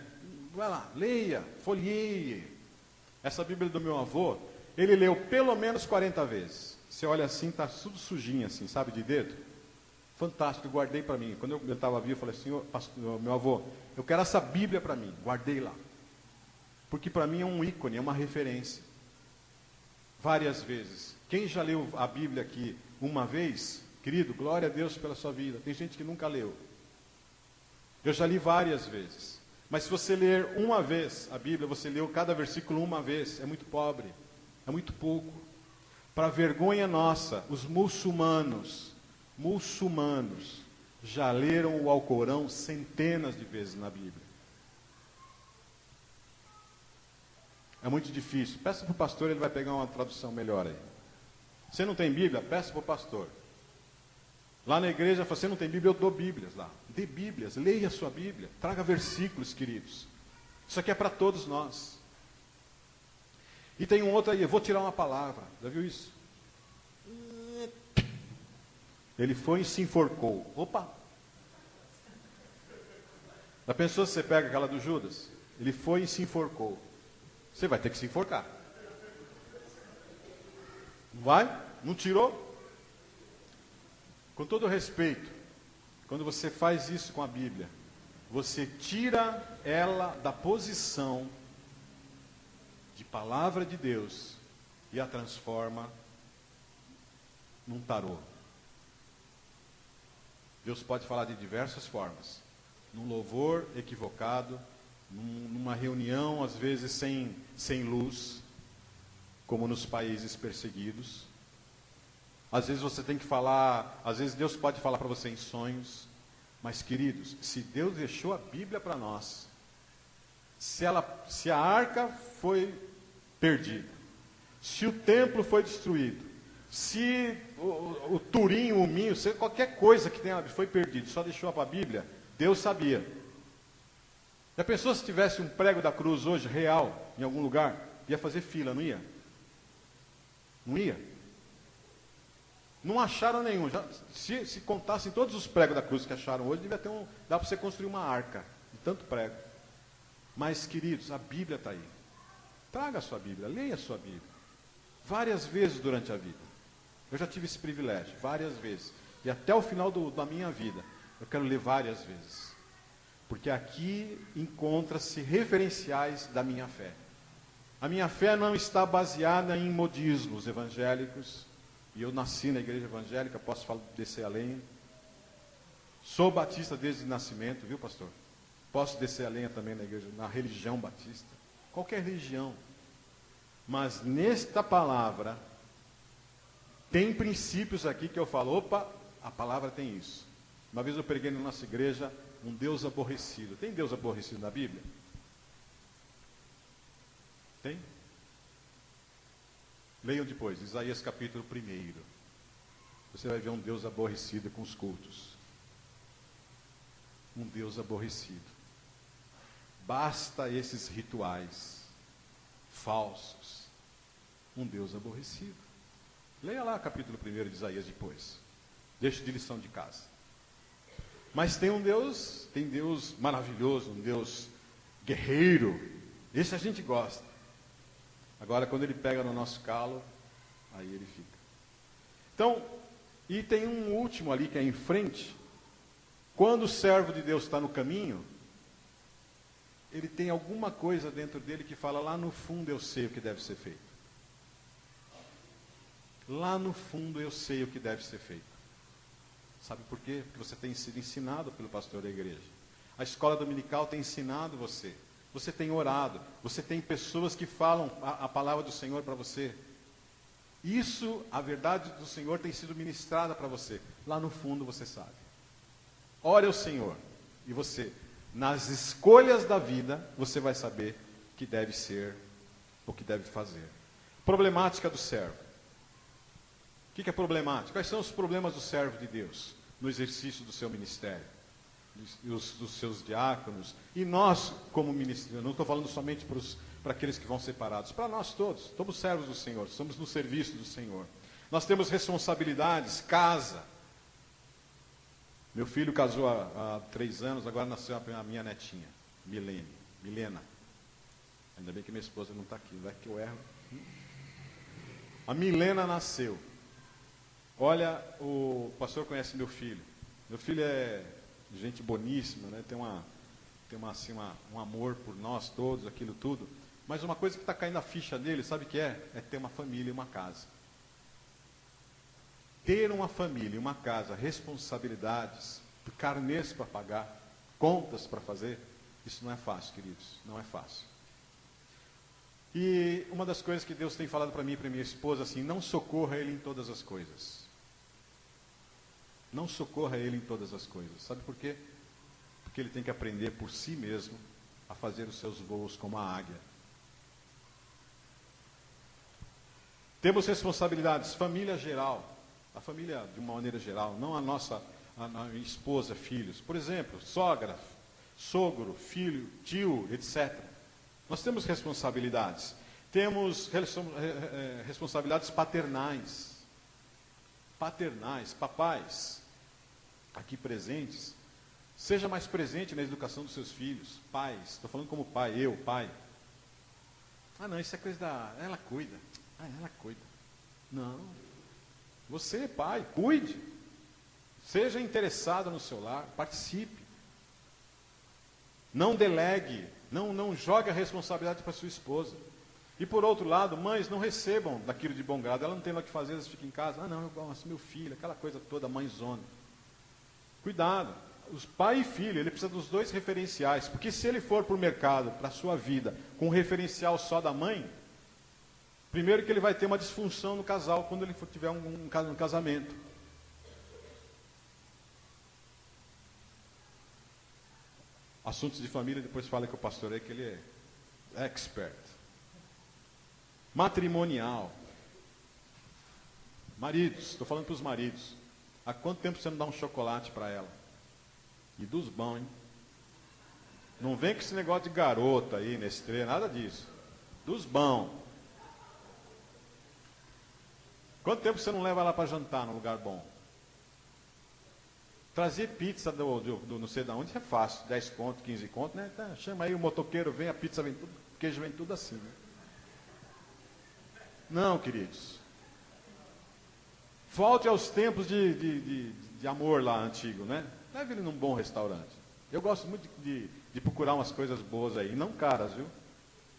Vai lá, leia, folheie. Essa Bíblia do meu avô, ele leu pelo menos 40 vezes. Você olha assim, está tudo sujinho assim, sabe, de dedo. Fantástico, eu guardei para mim. Quando eu estava vivo, eu falei assim, meu avô, eu quero essa Bíblia para mim. Guardei lá. Porque para mim é um ícone, é uma referência. Várias vezes. Quem já leu a Bíblia aqui uma vez, querido, glória a Deus pela sua vida. Tem gente que nunca leu. Eu já li várias vezes. Mas se você ler uma vez a Bíblia, você leu cada versículo uma vez, é muito pobre, é muito pouco. Para vergonha nossa, os muçulmanos já leram o Alcorão centenas de vezes na Bíblia. É muito difícil. Peça para o pastor, ele vai pegar uma tradução melhor aí. Você não tem Bíblia? Peça para o pastor. Lá na igreja, você não tem Bíblia, eu dou Bíblias lá. Dê Bíblias, leia a sua Bíblia. Traga versículos, queridos. Isso aqui é para todos nós. E tem um outro aí, eu vou tirar uma palavra. Já viu isso? Ele foi e se enforcou. Opa! Já pensou se você pega aquela do Judas? Ele foi e se enforcou. Você vai ter que se enforcar. Não vai? Não tirou? Com todo respeito, quando você faz isso com a Bíblia, você tira ela da posição de palavra de Deus e a transforma num tarô. Deus pode falar de diversas formas. Num louvor equivocado, numa reunião, às vezes sem luz, como nos países perseguidos. Às vezes você tem que falar, às vezes Deus pode falar para você em sonhos. Mas, queridos, se Deus deixou a Bíblia para nós, se a arca foi perdida, se o templo foi destruído, se o turim, o minho, se qualquer coisa que tenha foi perdido, só deixou para a Bíblia, Deus sabia. Já pensou se tivesse um prego da cruz hoje, real, em algum lugar? Ia fazer fila, não ia? Não ia? Não acharam nenhum. Se contassem todos os pregos da cruz que acharam hoje, devia ter dá para você construir uma arca, de tanto prego. Mas, queridos, a Bíblia está aí. Traga a sua Bíblia, leia a sua Bíblia. Várias vezes durante a vida. Eu já tive esse privilégio, várias vezes. E até o final da minha vida, eu quero ler várias vezes. Porque aqui encontra-se referenciais da minha fé. A minha fé não está baseada em modismos evangélicos. E eu nasci na igreja evangélica, posso descer a lenha. Sou batista desde o nascimento, viu, pastor? Posso descer a lenha também na igreja, na religião batista. Qualquer religião. Mas nesta palavra, tem princípios aqui que eu falo, opa, a palavra tem isso. Uma vez eu preguei na nossa igreja, um Deus aborrecido. Tem Deus aborrecido na Bíblia? Tem? Leiam depois, Isaías capítulo 1. Você vai ver um Deus aborrecido com os cultos. Um Deus aborrecido. Basta esses rituais falsos. Um Deus aborrecido. Leia lá capítulo 1 de Isaías depois. Deixa de lição de casa. Mas tem Deus maravilhoso, um Deus guerreiro. Esse a gente gosta. Agora, quando ele pega no nosso calo, aí ele fica. Então, e tem um último ali que é em frente. Quando o servo de Deus está no caminho, ele tem alguma coisa dentro dele que fala, lá no fundo eu sei o que deve ser feito. Lá no fundo eu sei o que deve ser feito. Sabe por quê? Porque você tem sido ensinado pelo pastor da igreja. A escola dominical tem ensinado você. Você tem orado. Você tem pessoas que falam a palavra do Senhor para você. Isso, a verdade do Senhor tem sido ministrada para você. Lá no fundo você sabe. Ore ao Senhor. E você, nas escolhas da vida, você vai saber o que deve ser, o que deve fazer. Problemática do servo. O que é problemático? Quais são os problemas do servo de Deus no exercício do seu ministério? Dos seus diáconos. E nós, como ministério, não estou falando somente para aqueles que vão separados, para nós todos. Somos servos do Senhor, estamos no serviço do Senhor. Nós temos responsabilidades, casa. Meu filho casou há 3 anos, agora nasceu a minha netinha, Milena. Ainda bem que minha esposa não está aqui, vai que eu erro. A Milena nasceu. Olha, o pastor conhece meu filho. Meu filho é gente boníssima, né? Assim, um amor por nós todos, aquilo tudo. Mas uma coisa que está caindo a ficha dele, sabe o que é? É ter uma família e uma casa. Ter uma família e uma casa, responsabilidades, carnês para pagar, contas para fazer, isso não é fácil, queridos, não é fácil. E uma das coisas que Deus tem falado para mim e para minha esposa, assim, não socorra Ele em todas as coisas. Não socorra Ele em todas as coisas. Sabe por quê? Porque ele tem que aprender por si mesmo a fazer os seus voos como a águia. Temos responsabilidades, família geral, a família de uma maneira geral, não a nossa a esposa, filhos. Por exemplo, sogra, sogro, filho, tio, etc. Nós temos responsabilidades. Temos responsabilidades paternais. Paternais, papais, aqui presentes. Seja mais presente na educação dos seus filhos. Pais, estou falando como pai, eu, pai. Ah, não, isso é coisa da... Ela cuida. Ah, ela cuida. Não. Você, pai, cuide. Seja interessado no seu lar, participe. Não delegue, não jogue a responsabilidade para sua esposa. E por outro lado, mães, não recebam daquilo de bom grado. Ela não tem lá o que fazer, elas ficam em casa. Ah, não, eu gosto, meu filho, aquela coisa toda, mãezona. Cuidado. Os pai e filho, ele precisa dos dois referenciais. Porque se ele for para o mercado, para a sua vida, com um referencial só da mãe, primeiro que ele vai ter uma disfunção no casal, quando ele tiver um casamento. Assuntos de família, depois fala que o pastor é que ele é expert. Matrimonial. Maridos, estou falando para os maridos. Há quanto tempo você não dá um chocolate para ela? E dos bons, hein? Não vem com esse negócio de garota aí, Nestlé, nada disso. Dos bons. Quanto tempo você não leva ela para jantar num lugar bom? Trazer pizza do não sei de onde é fácil, 10 conto, 15 conto, né? Tá, chama aí o motoqueiro, vem, a pizza vem tudo, o queijo vem tudo assim, né? Não, queridos. Volte aos tempos de amor lá antigo, né? Leve ele num bom restaurante. Eu gosto muito de procurar umas coisas boas aí, não caras, viu?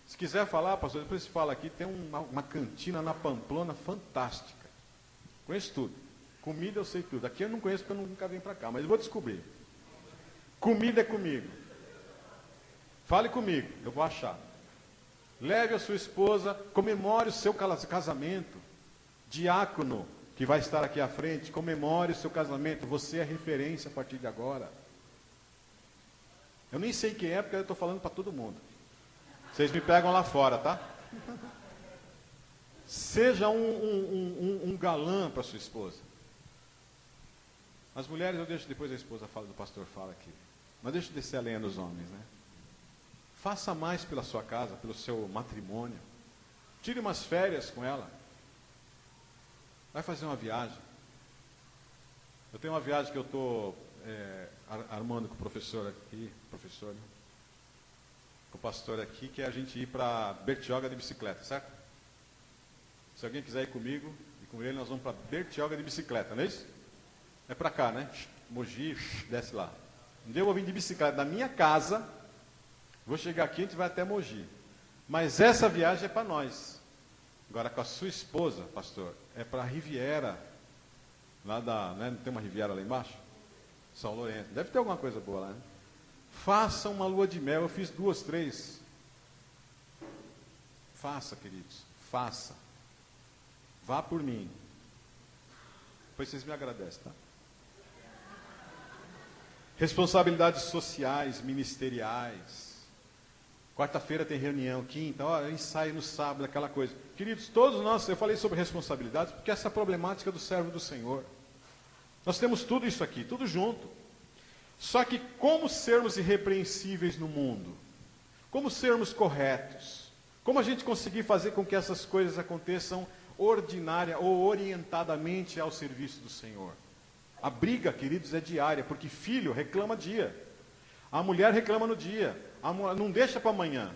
Se quiser falar, pastor, depois se fala aqui, tem uma cantina na Pamplona fantástica. Conheço tudo. Comida eu sei tudo. Aqui eu não conheço porque eu nunca vim para cá, mas eu vou descobrir. Comida é comigo. Fale comigo, eu vou achar. Leve a sua esposa, comemore o seu casamento. Diácono, que vai estar aqui à frente, comemore o seu casamento. Você é referência a partir de agora. Eu nem sei quem é, porque eu estou falando para todo mundo. Vocês me pegam lá fora, tá? Seja um galã para sua esposa. As mulheres eu deixo depois a esposa fala, do pastor fala aqui. Mas deixa eu descer a lenha dos homens, né? Faça mais pela sua casa, pelo seu matrimônio. Tire umas férias com ela. Vai fazer uma viagem. Eu tenho uma viagem que eu estou armando com o professor aqui, né? Com o pastor aqui, que é a gente ir para Bertioga de bicicleta, certo? Se alguém quiser ir comigo e com ele, nós vamos para Bertioga de bicicleta, não é isso? É para cá, né? Mogi, desce lá. Um dia eu vou vir de bicicleta da minha casa, vou chegar aqui e a gente vai até Mogi. Mas essa viagem é para nós. Agora com a sua esposa, pastor, é para a Riviera, lá né? Não tem uma Riviera lá embaixo? São Lourenço. Deve ter alguma coisa boa lá, né? Faça uma lua de mel. Eu fiz 2, 3. Faça, queridos. Faça. Vá por mim. Depois vocês me agradecem, tá? Responsabilidades sociais, ministeriais. Quarta-feira tem reunião, quinta, ensaio no sábado, aquela coisa. Queridos, todos nós, eu falei sobre responsabilidades, porque essa é a problemática do servo do Senhor. Nós temos tudo isso aqui, tudo junto. Só que como sermos irrepreensíveis no mundo? Como sermos corretos? Como a gente conseguir fazer com que essas coisas aconteçam ordinária ou orientadamente ao serviço do Senhor? A briga, queridos, é diária, porque filho reclama dia. A mulher reclama no dia. Não deixa para amanhã.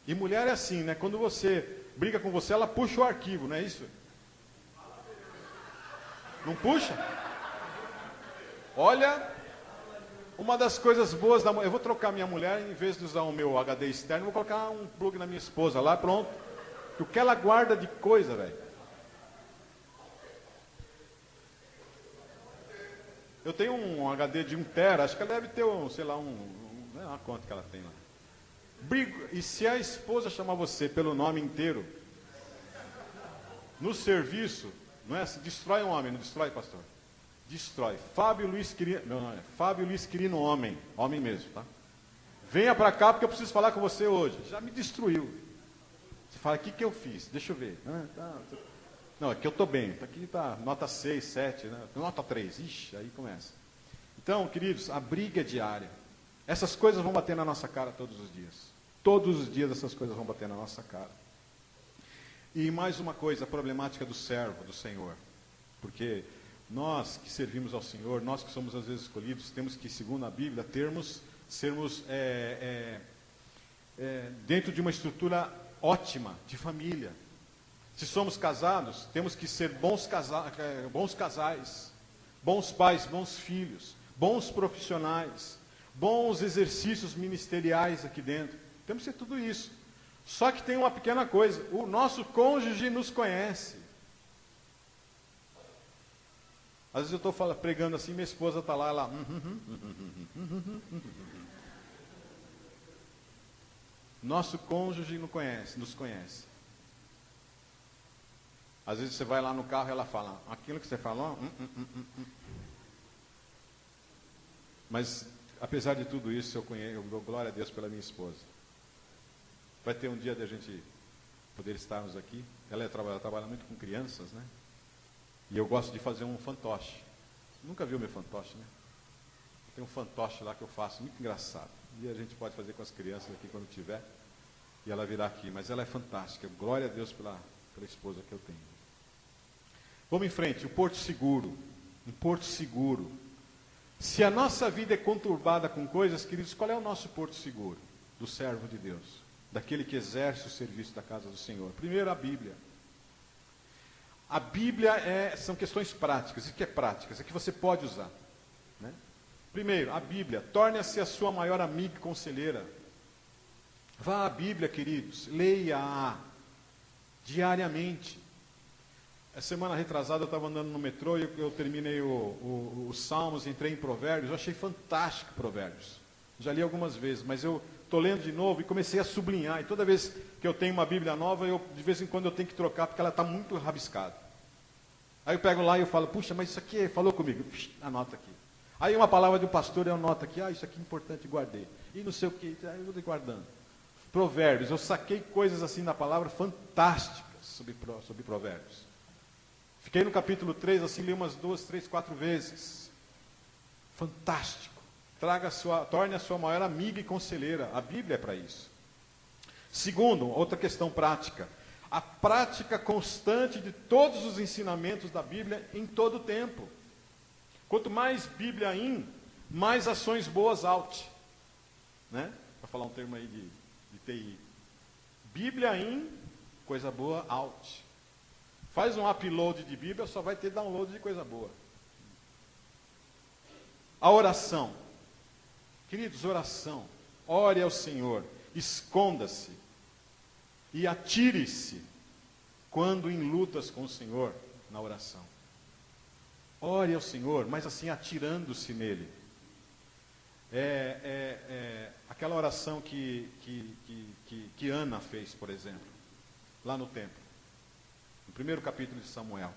E mulher é assim, né? Quando você briga com você, ela puxa o arquivo, não é isso? Não puxa? Olha, uma das coisas boas da mulher, eu vou trocar minha mulher, em vez de usar o meu HD externo, vou colocar um plug na minha esposa lá, pronto. O que ela guarda de coisa, velho. Eu tenho um HD de 1 tera, acho que ela deve ter sei lá, não é quanto que ela tem lá. E se a esposa chamar você pelo nome inteiro, no serviço, não é? Destrói um homem, não destrói, pastor? Destrói. Fábio Luiz Quirino, não, é Fábio Luiz Quirino, homem mesmo, tá? Venha para cá porque eu preciso falar com você hoje. Já me destruiu. Você fala, o que eu fiz? Deixa eu ver. Não, aqui eu estou bem. Aqui está nota 6, 7, né? Nota 3. Ixi, aí começa. Então, queridos, a briga é diária. Essas coisas vão bater na nossa cara todos os dias. Todos os dias essas coisas vão bater na nossa cara. E mais uma coisa, a problemática do servo, do Senhor. Porque nós que servimos ao Senhor, nós que somos às vezes escolhidos, temos que, segundo a Bíblia, sermos dentro de uma estrutura ótima, de família. Se somos casados, temos que ser bons casais, bons pais, bons filhos, bons profissionais, bons exercícios ministeriais aqui dentro. Temos que ser tudo isso. Só que tem uma pequena coisa, o nosso cônjuge nos conhece. Às vezes eu estou pregando assim, minha esposa está lá, ela... Nosso cônjuge nos conhece. Às vezes você vai lá no carro e ela fala, aquilo que você falou... Mas, apesar de tudo isso, eu dou glória a Deus pela minha esposa. Vai ter um dia de a gente poder estarmos aqui. Ela trabalha muito com crianças, né? E eu gosto de fazer um fantoche. Nunca viu meu fantoche, né? Tem um fantoche lá que eu faço, muito engraçado. E a gente pode fazer com as crianças aqui quando tiver. E ela virá aqui. Mas ela é fantástica. Glória a Deus pela esposa que eu tenho. Vamos em frente. O porto seguro. Um porto seguro. Se a nossa vida é conturbada com coisas, queridos, qual é o nosso porto seguro? Do servo de Deus. Daquele que exerce o serviço da casa do Senhor. Primeiro, a Bíblia. A Bíblia são questões práticas. O que é práticas? É que você pode usar. Né? Primeiro, a Bíblia. Torne-se a sua maior amiga e conselheira. Vá à Bíblia, queridos. Leia-a diariamente. A semana retrasada eu estava andando no metrô e eu terminei os Salmos, entrei em Provérbios. Eu achei fantástico Provérbios. Já li algumas vezes, mas eu estou lendo de novo e comecei a sublinhar. E toda vez que eu tenho uma Bíblia nova, de vez em quando eu tenho que trocar, porque ela está muito rabiscada. Aí eu pego lá e eu falo, puxa, mas isso aqui falou comigo. Anota aqui. Aí uma palavra do pastor eu anoto aqui, isso aqui é importante, guardei. E não sei o que, aí eu vou guardando. Provérbios, eu saquei coisas assim na palavra fantásticas sobre Provérbios. Fiquei no capítulo 3, assim, li umas 2, 3, 4 vezes. Fantástico. Torne a sua maior amiga e conselheira. A Bíblia é para isso. Segundo, outra questão prática. A prática constante de todos os ensinamentos da Bíblia em todo o tempo. Quanto mais Bíblia mais ações boas out. Né? Para falar um termo aí de TI. Bíblia coisa boa out. Faz um upload de Bíblia, só vai ter download de coisa boa. A oração. Queridos, oração. Ore ao Senhor. Esconda-se. E atire-se quando em lutas com o Senhor na oração. Ore ao Senhor, mas assim atirando-se nele. Aquela oração que Ana fez, por exemplo, lá no templo. No primeiro capítulo de Samuel.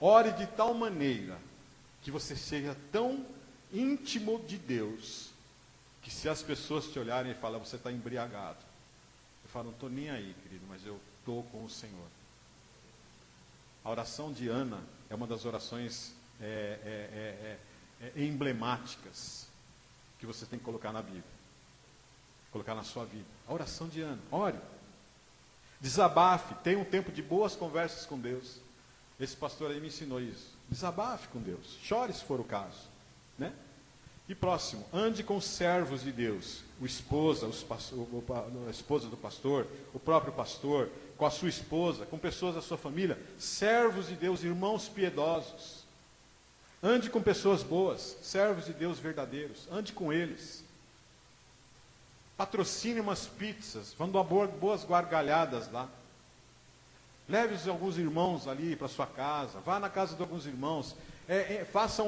Ore de tal maneira que você seja tão íntimo de Deus, que se as pessoas te olharem e falarem, você está embriagado. Eu falo, não estou nem aí, querido, mas eu estou com o Senhor. A oração de Ana é uma das orações emblemáticas que você tem que colocar na Bíblia. Colocar na sua vida. A oração de Ana. Ore. Desabafe. Tenha um tempo de boas conversas com Deus. Esse pastor aí me ensinou isso. Desabafe com Deus. Chore se for o caso. Né? E próximo, ande com servos de Deus, a esposa do pastor, o próprio pastor, com a sua esposa, com pessoas da sua família, servos de Deus, irmãos piedosos. Ande com pessoas boas, servos de Deus verdadeiros, ande com eles. Patrocine umas pizzas, vão dar boas gargalhadas lá. Leve alguns irmãos ali para sua casa, vá na casa de alguns irmãos. Faça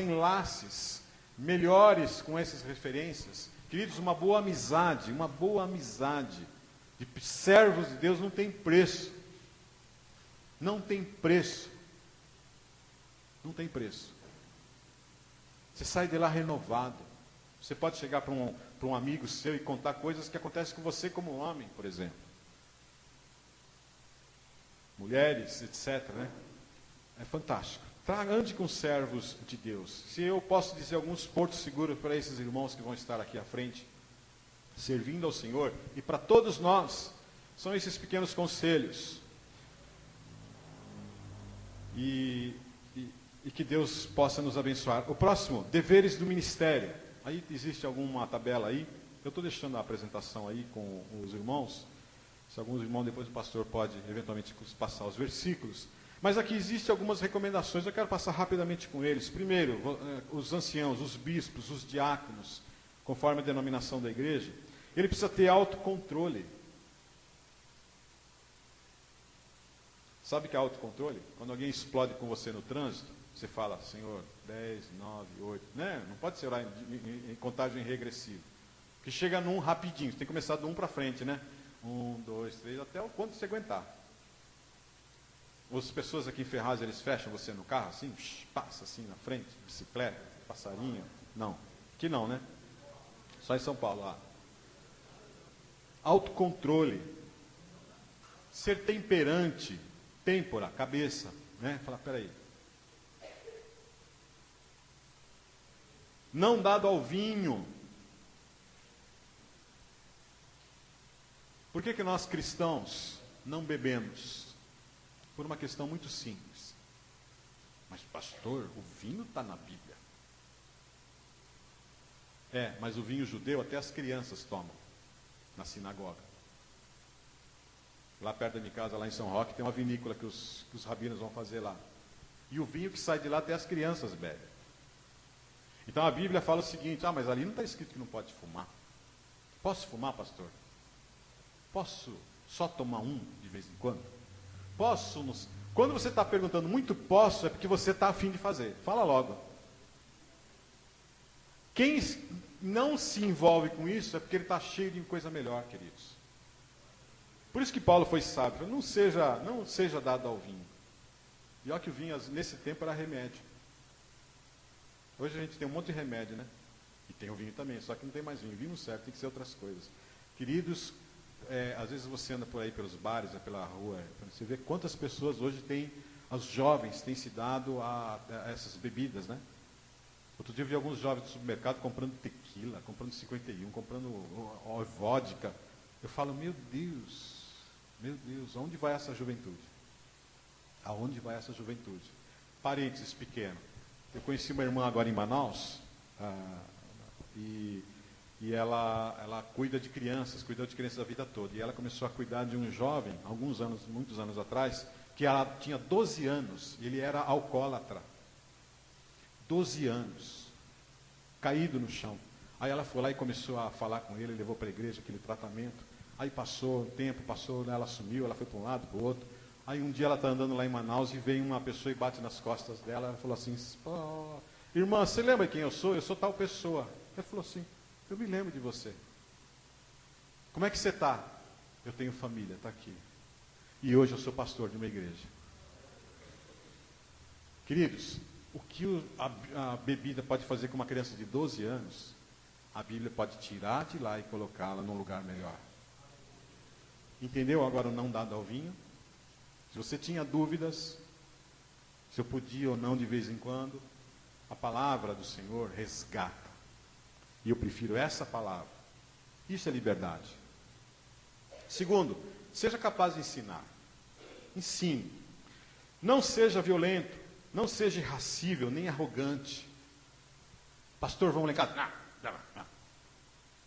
enlaces melhores com essas referências. Queridos, uma boa amizade de servos de Deus não tem preço. Não tem preço. Não tem preço. Você sai de lá renovado. Você pode chegar para um amigo seu e contar coisas que acontecem com você como homem, por exemplo. Mulheres, etc., né? É fantástico. Ande com servos de Deus. Se eu posso dizer alguns portos seguros para esses irmãos que vão estar aqui à frente, servindo ao Senhor, e para todos nós, são esses pequenos conselhos. E que Deus possa nos abençoar. O próximo, deveres do ministério. Aí existe alguma tabela aí? Eu estou deixando a apresentação aí com os irmãos. Se alguns irmãos, depois o pastor pode eventualmente passar os versículos. Mas aqui existem algumas recomendações, eu quero passar rapidamente com eles. Primeiro, os anciãos, os bispos, os diáconos, conforme a denominação da igreja, ele precisa ter autocontrole. Sabe o que é autocontrole? Quando alguém explode com você no trânsito, você fala, Senhor, 10, 9, 8, né? Não pode ser orar em contagem regressiva. Porque chega num rapidinho, você tem que começar do 1 para frente, né? 1, 2, 3, até o quanto você aguentar. As pessoas aqui em Ferraz, eles fecham você no carro, assim, passa assim na frente, bicicleta, passarinho. Não, aqui não, né? Só em São Paulo, lá. Autocontrole. Ser temperante, têmpora, cabeça, né? Falar, peraí. Não dado ao vinho. Por que nós cristãos não bebemos? Por uma questão muito simples. Mas pastor, o vinho está na Bíblia. Mas o vinho judeu até as crianças tomam na sinagoga. Lá perto da minha casa, lá em São Roque, tem uma vinícola que os rabinos vão fazer lá. E o vinho que sai de lá até as crianças bebem. Então a Bíblia fala o seguinte, mas ali não está escrito que não pode fumar. Posso fumar, pastor? Posso só tomar um de vez em quando? Posso? Quando você está perguntando muito posso, é porque você está a fim de fazer. Fala logo. Quem não se envolve com isso é porque ele está cheio de coisa melhor, queridos. Por isso que Paulo foi sábio. Não seja dado ao vinho. E olha que o vinho, nesse tempo, era remédio. Hoje a gente tem um monte de remédio, né? E tem o vinho também, só que não tem mais vinho. Vinho não serve, tem que ser outras coisas. Queridos, às vezes você anda por aí pelos bares, pela rua, você vê quantas pessoas hoje os jovens têm se dado a essas bebidas, né? Outro dia eu vi alguns jovens do supermercado comprando tequila, comprando 51, comprando vodka. Eu falo, meu Deus, aonde vai essa juventude? Aonde vai essa juventude? Parênteses pequeno. Eu conheci uma irmã agora em Manaus, e ela cuidou de crianças a vida toda. E ela começou a cuidar de um jovem, muitos anos atrás, que ela tinha 12 anos, ele era alcoólatra. 12 anos, caído no chão. Aí ela foi lá e começou a falar com ele, levou para a igreja aquele tratamento. Aí passou um tempo, ela sumiu, ela foi para um lado, para o outro. Aí um dia ela está andando lá em Manaus e vem uma pessoa e bate nas costas dela. Ela falou assim, irmã, você lembra quem eu sou? Eu sou tal pessoa. Ela falou assim, eu me lembro de você. Como é que você está? Eu tenho família, está aqui. E hoje eu sou pastor de uma igreja. Queridos, o que a bebida pode fazer com uma criança de 12 anos, a Bíblia pode tirar de lá e colocá-la num lugar melhor. Entendeu agora o não dado ao vinho? Se você tinha dúvidas, se eu podia ou não de vez em quando, a palavra do Senhor resgata. E eu prefiro essa palavra. Isso é liberdade. Segundo, seja capaz de ensinar. Ensine. Não seja violento, não seja irracível, nem arrogante. Pastor, vamos lá em casa. Não.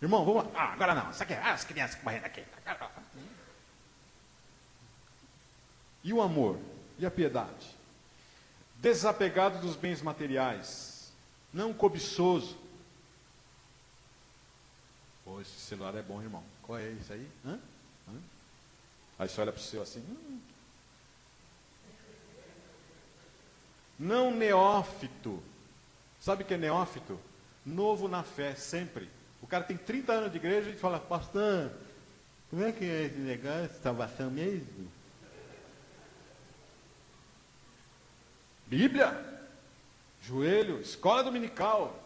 Irmão, vamos lá. Agora não. Isso aqui, as crianças correndo aqui. E o amor? E a piedade? Desapegado dos bens materiais. Não cobiçoso. Pô, esse celular é bom, irmão. Qual é isso aí? Hã? Aí você olha para o seu assim. Não neófito. Sabe o que é neófito? Novo na fé, sempre. O cara tem 30 anos de igreja e fala, pastor, como é que é esse negócio? Salvação mesmo? Bíblia, joelho, escola dominical.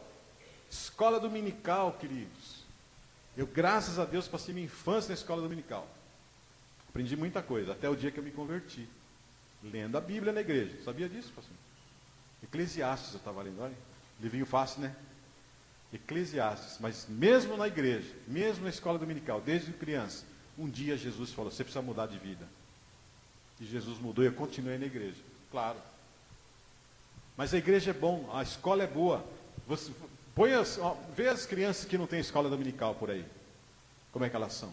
Escola dominical, queridos. Eu, graças a Deus, passei minha infância na escola dominical. Aprendi muita coisa, até o dia que eu me converti. Lendo a Bíblia na igreja. Sabia disso, pastor? Eclesiastes eu estava lendo, olha. Livrinho fácil, né? Eclesiastes. Mas mesmo na igreja, mesmo na escola dominical, desde criança, um dia Jesus falou, você precisa mudar de vida. E Jesus mudou e eu continuei na igreja. Claro. Mas a igreja é bom, a escola é boa. Você vê as crianças que não têm escola dominical por aí. Como é que elas são?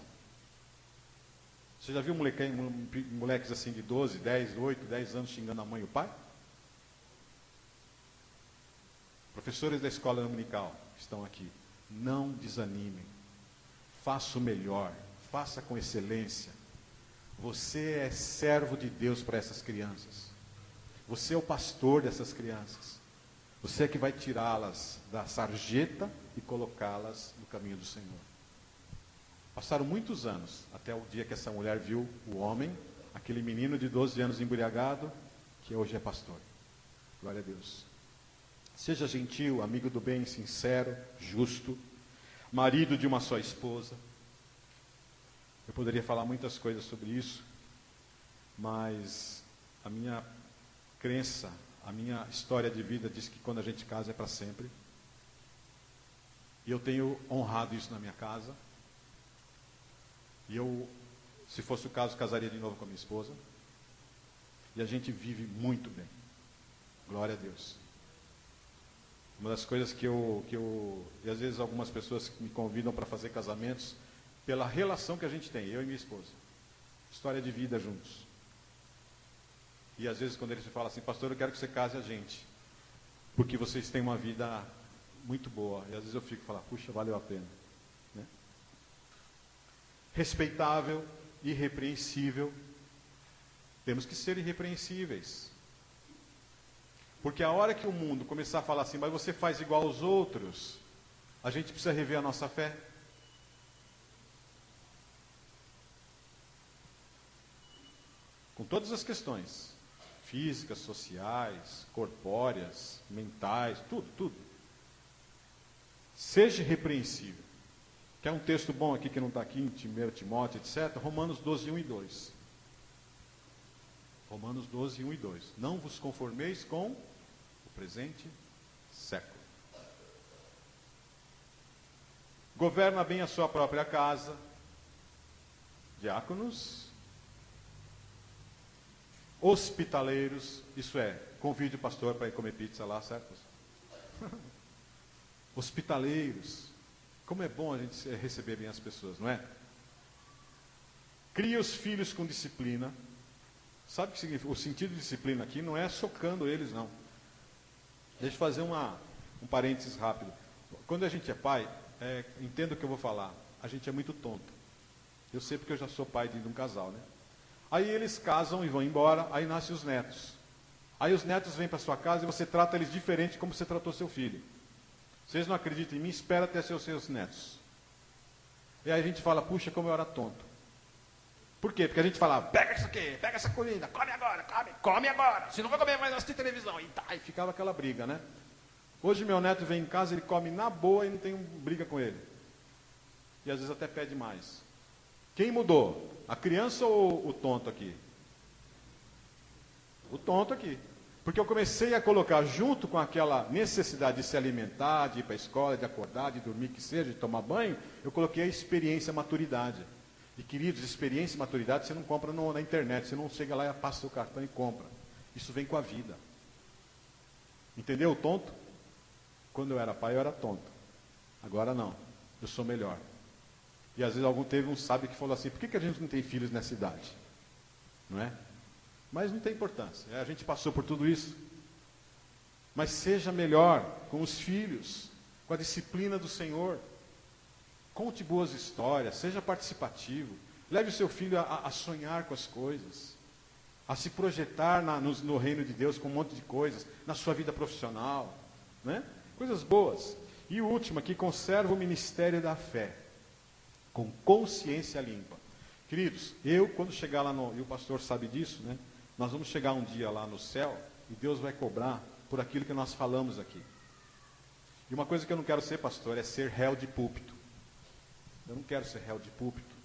Você já viu moleques assim de 12, 10, 8, 10 anos xingando a mãe e o pai? Professores da escola dominical estão aqui. Não desanimem. Faça o melhor. Faça com excelência. Você é servo de Deus para essas crianças. Você é o pastor dessas crianças. Você é que vai tirá-las da sarjeta e colocá-las no caminho do Senhor. Passaram muitos anos, até o dia que essa mulher viu o homem, aquele menino de 12 anos embriagado, que hoje é pastor. Glória a Deus. Seja gentil, amigo do bem, sincero, justo, marido de uma só esposa. Eu poderia falar muitas coisas sobre isso, mas a minha crença, a minha história de vida diz que quando a gente casa é para sempre. E eu tenho honrado isso na minha casa. E eu, se fosse o caso, casaria de novo com a minha esposa. E a gente vive muito bem. Glória a Deus. Uma das coisas e às vezes algumas pessoas me convidam para fazer casamentos, pela relação que a gente tem, eu e minha esposa. História de vida juntos. E às vezes quando eles me falam assim, pastor, eu quero que você case a gente, porque vocês têm uma vida muito boa. E às vezes eu fico falando, puxa, valeu a pena. Né? Respeitável, irrepreensível. Temos que ser irrepreensíveis. Porque a hora que o mundo começar a falar assim, mas você faz igual aos outros, a gente precisa rever a nossa fé. Com todas as questões, físicas, sociais, corpóreas, mentais, tudo. Seja irrepreensível. Quer um texto bom aqui que não está aqui, em 1 Timóteo, etc. Romanos 12, 1 e 2. Romanos 12, 1 e 2. Não vos conformeis com o presente século. Governa bem a sua própria casa. Diáconos. Hospitaleiros. Isso é, convide o pastor para ir comer pizza lá, certo? Hospitaleiros. Como é bom a gente receber bem as pessoas, não é? Cria os filhos com disciplina. Sabe o que significa? O sentido de disciplina aqui não é socando eles, não. Deixa eu fazer um parênteses rápido. Quando a gente é pai, entenda o que eu vou falar. A gente é muito tonto. Eu sei porque eu já sou pai de um casal, né? Aí eles casam e vão embora, aí nascem os netos. Aí os netos vêm para sua casa e você trata eles diferente como você tratou seu filho. Vocês não acreditam em mim? Espera até ser os seus netos. E aí a gente fala, puxa, como eu era tonto. Por quê? Porque a gente fala, pega isso aqui, pega essa comida, come agora, come agora. Se não vai comer, vai assistir televisão. E ficava aquela briga, né? Hoje meu neto vem em casa, ele come na boa e não tem briga com ele. E às vezes até pede mais. Quem mudou? A criança ou o tonto aqui? O tonto aqui. Porque eu comecei a colocar junto com aquela necessidade de se alimentar, de ir para a escola, de acordar, de dormir, que seja, de tomar banho, eu coloquei a experiência, a maturidade. E queridos, experiência e maturidade você não compra na internet, você não chega lá e passa seu cartão e compra. Isso vem com a vida. Entendeu, tonto? quando eu era pai eu era tonto. Agora não, eu sou melhor. E às vezes teve um sábio que falou assim, por que a gente não tem filhos nessa idade? Não é? Mas não tem importância, a gente passou por tudo isso. Mas seja melhor com os filhos, com a disciplina do Senhor. Conte boas histórias, seja participativo. Leve o seu filho a sonhar com as coisas, a se projetar no reino de Deus com um monte de coisas, na sua vida profissional, né? Coisas boas. E o último aqui, conserva o ministério da fé, com consciência limpa. Queridos, quando chegar lá e o pastor sabe disso, né? Nós vamos chegar um dia lá no céu, e Deus vai cobrar por aquilo que nós falamos aqui. E uma coisa que eu não quero ser, pastor, é ser réu de púlpito. Eu não quero ser réu de púlpito.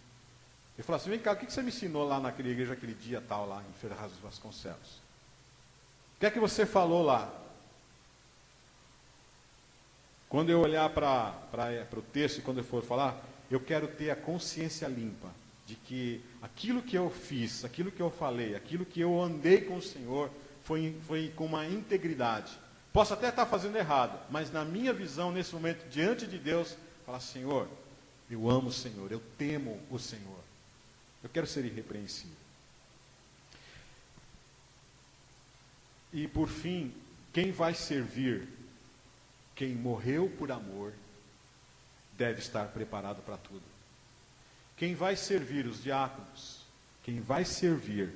Ele falou assim, vem cá, o que você me ensinou lá naquela igreja, aquele dia tal, lá em Ferraz dos Vasconcelos? O que é que você falou lá? Quando eu olhar para o texto, e quando eu for falar, eu quero ter a consciência limpa, de que aquilo que eu fiz, aquilo que eu falei, aquilo que eu andei com o Senhor, foi com uma integridade. Posso até estar fazendo errado, mas na minha visão, nesse momento, diante de Deus, falar, Senhor, eu amo o Senhor, eu temo o Senhor. Eu quero ser irrepreensível. E por fim, quem vai servir, quem morreu por amor, deve estar preparado para tudo. Quem vai servir os diáconos, quem vai servir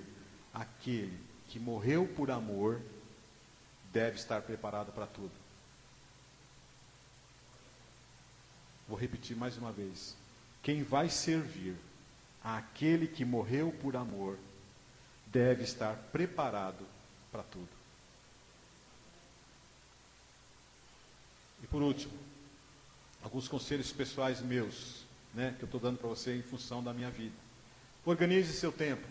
aquele que morreu por amor, deve estar preparado para tudo. Vou repetir mais uma vez. Quem vai servir aquele que morreu por amor, deve estar preparado para tudo. E por último, alguns conselhos pessoais meus, né, que eu estou dando para você em função da minha vida. Organize seu tempo.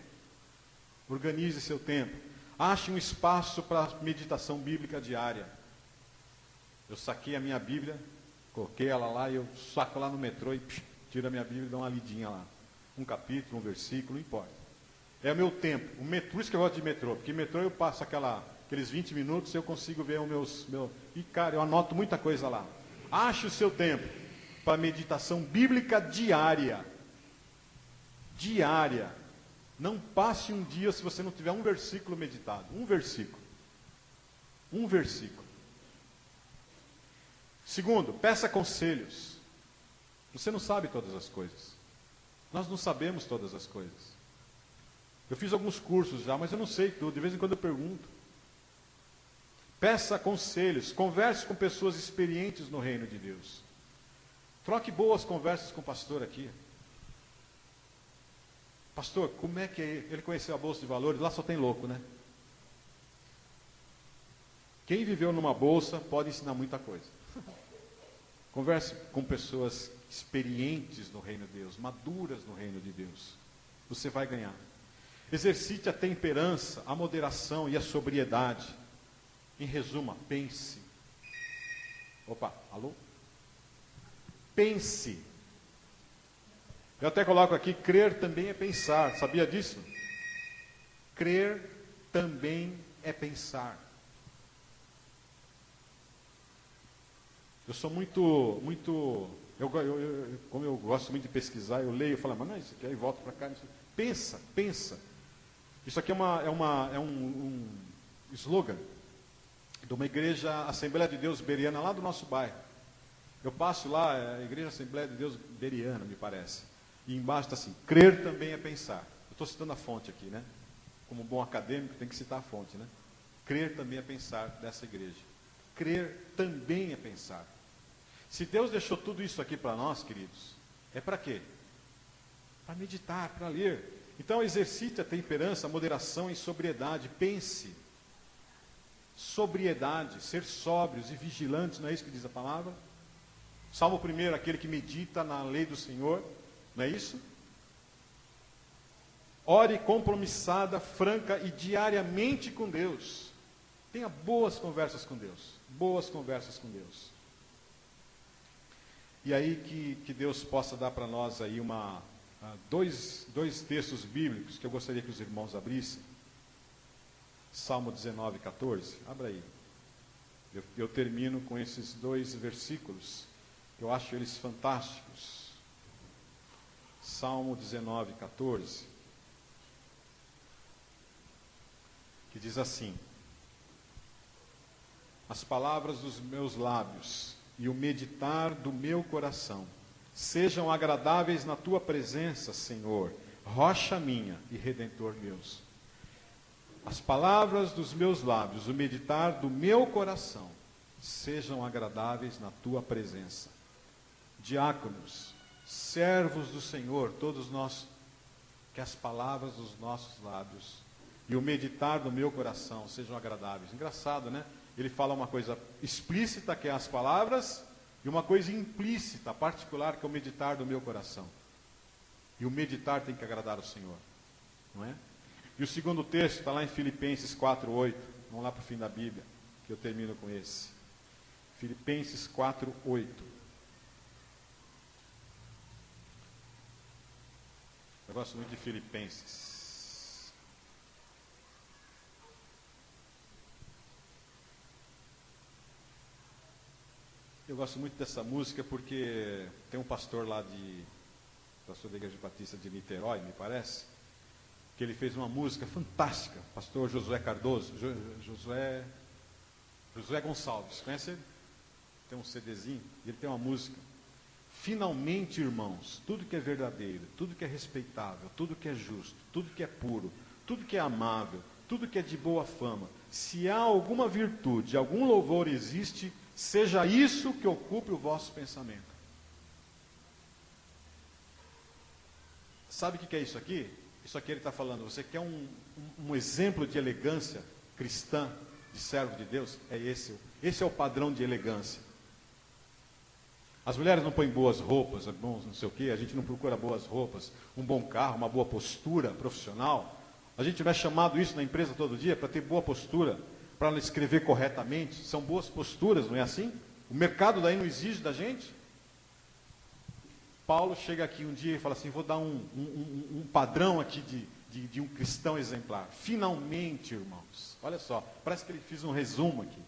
Organize seu tempo. Ache um espaço para meditação bíblica diária. Eu saquei a minha Bíblia, coloquei ela lá e eu saco lá no metrô e tiro a minha Bíblia e dou uma lidinha lá. Um capítulo, um versículo, não importa. É o meu tempo. Por isso que eu gosto de metrô, porque metrô eu passo aqueles 20 minutos e eu consigo ver E, cara, eu anoto muita coisa lá. Ache o seu tempo para meditação bíblica diária. Diária. Não passe um dia se você não tiver um versículo meditado. Um versículo. Um versículo. Segundo, peça conselhos. Você não sabe todas as coisas. Nós não sabemos todas as coisas. Eu fiz alguns cursos já, mas eu não sei tudo. De vez em quando eu pergunto. Peça conselhos. Converse com pessoas experientes no reino de Deus. Troque boas conversas com o pastor aqui. Pastor, como é que ele conheceu a Bolsa de Valores? Lá só tem louco, né? Quem viveu numa bolsa pode ensinar muita coisa. Converse com pessoas experientes no reino de Deus, maduras no reino de Deus. Você vai ganhar. Exercite a temperança, a moderação e a sobriedade. Em resumo, pense. Opa, alô? Pense. Eu até coloco aqui, crer também é pensar. Sabia disso? Crer também é pensar. Eu sou como eu gosto muito de pesquisar, eu leio e falo, mas não é isso aqui, aí volto para cá. Pensa, pensa. Isso aqui é um slogan de uma igreja Assembleia de Deus Bereana lá do nosso bairro. Eu passo lá, a igreja Assembleia de Deus Bereana, me parece. E embaixo está assim, crer também é pensar. Eu estou citando a fonte aqui, né? Como bom acadêmico, tem que citar a fonte, né? Crer também é pensar dessa igreja. Crer também é pensar. Se Deus deixou tudo isso aqui para nós, queridos, é para quê? Para meditar, para ler. Então exercite a temperança, a moderação e sobriedade. Pense. Sobriedade, ser sóbrios e vigilantes, não é isso que diz a palavra? Salmo 1, aquele que medita na lei do Senhor, não é isso? Ore compromissada, franca e diariamente com Deus. Tenha boas conversas com Deus. Boas conversas com Deus. E aí que Deus possa dar para nós aí dois textos bíblicos que eu gostaria que os irmãos abrissem. Salmo 19, 14. Abra aí. Eu termino com esses 2 versículos, eu acho eles fantásticos. Salmo 19, 14, que diz assim: as palavras dos meus lábios e o meditar do meu coração sejam agradáveis na tua presença, Senhor, rocha minha e redentor meus. As palavras dos meus lábios, o meditar do meu coração, sejam agradáveis na tua presença. Diáconos, servos do Senhor, todos nós, que as palavras dos nossos lábios e o meditar do meu coração sejam agradáveis. Engraçado, né? Ele fala uma coisa explícita, que é as palavras, e uma coisa implícita, particular, que é o meditar do meu coração. E o meditar tem que agradar ao Senhor, não é? E o segundo texto está lá em Filipenses 4:8. Vamos lá para o fim da Bíblia, que eu termino com esse. Filipenses 4:8. Eu gosto muito de Filipenses. Eu gosto muito dessa música porque tem um pastor pastor da Igreja Batista de Niterói, me parece, que ele fez uma música fantástica, pastor Josué Cardoso, Josué Gonçalves, conhece ele? Tem um CDzinho, e ele tem uma música. Finalmente, irmãos, tudo que é verdadeiro, tudo que é respeitável, tudo que é justo, tudo que é puro, tudo que é amável, tudo que é de boa fama, se há alguma virtude, algum louvor existe, seja isso que ocupe o vosso pensamento. Sabe o que é isso aqui? Isso aqui ele está falando, você quer um exemplo de elegância cristã, de servo de Deus? É esse. Esse é o padrão de elegância. As mulheres não põem boas roupas, não sei o quê, a gente não procura boas roupas, um bom carro, uma boa postura profissional. A gente não é chamado isso na empresa todo dia para ter boa postura, para escrever corretamente. São boas posturas, não é assim? O mercado daí não exige da gente. Paulo chega aqui um dia e fala assim, vou dar um padrão aqui de um cristão exemplar. Finalmente, irmãos, olha só, parece que ele fez um resumo aqui.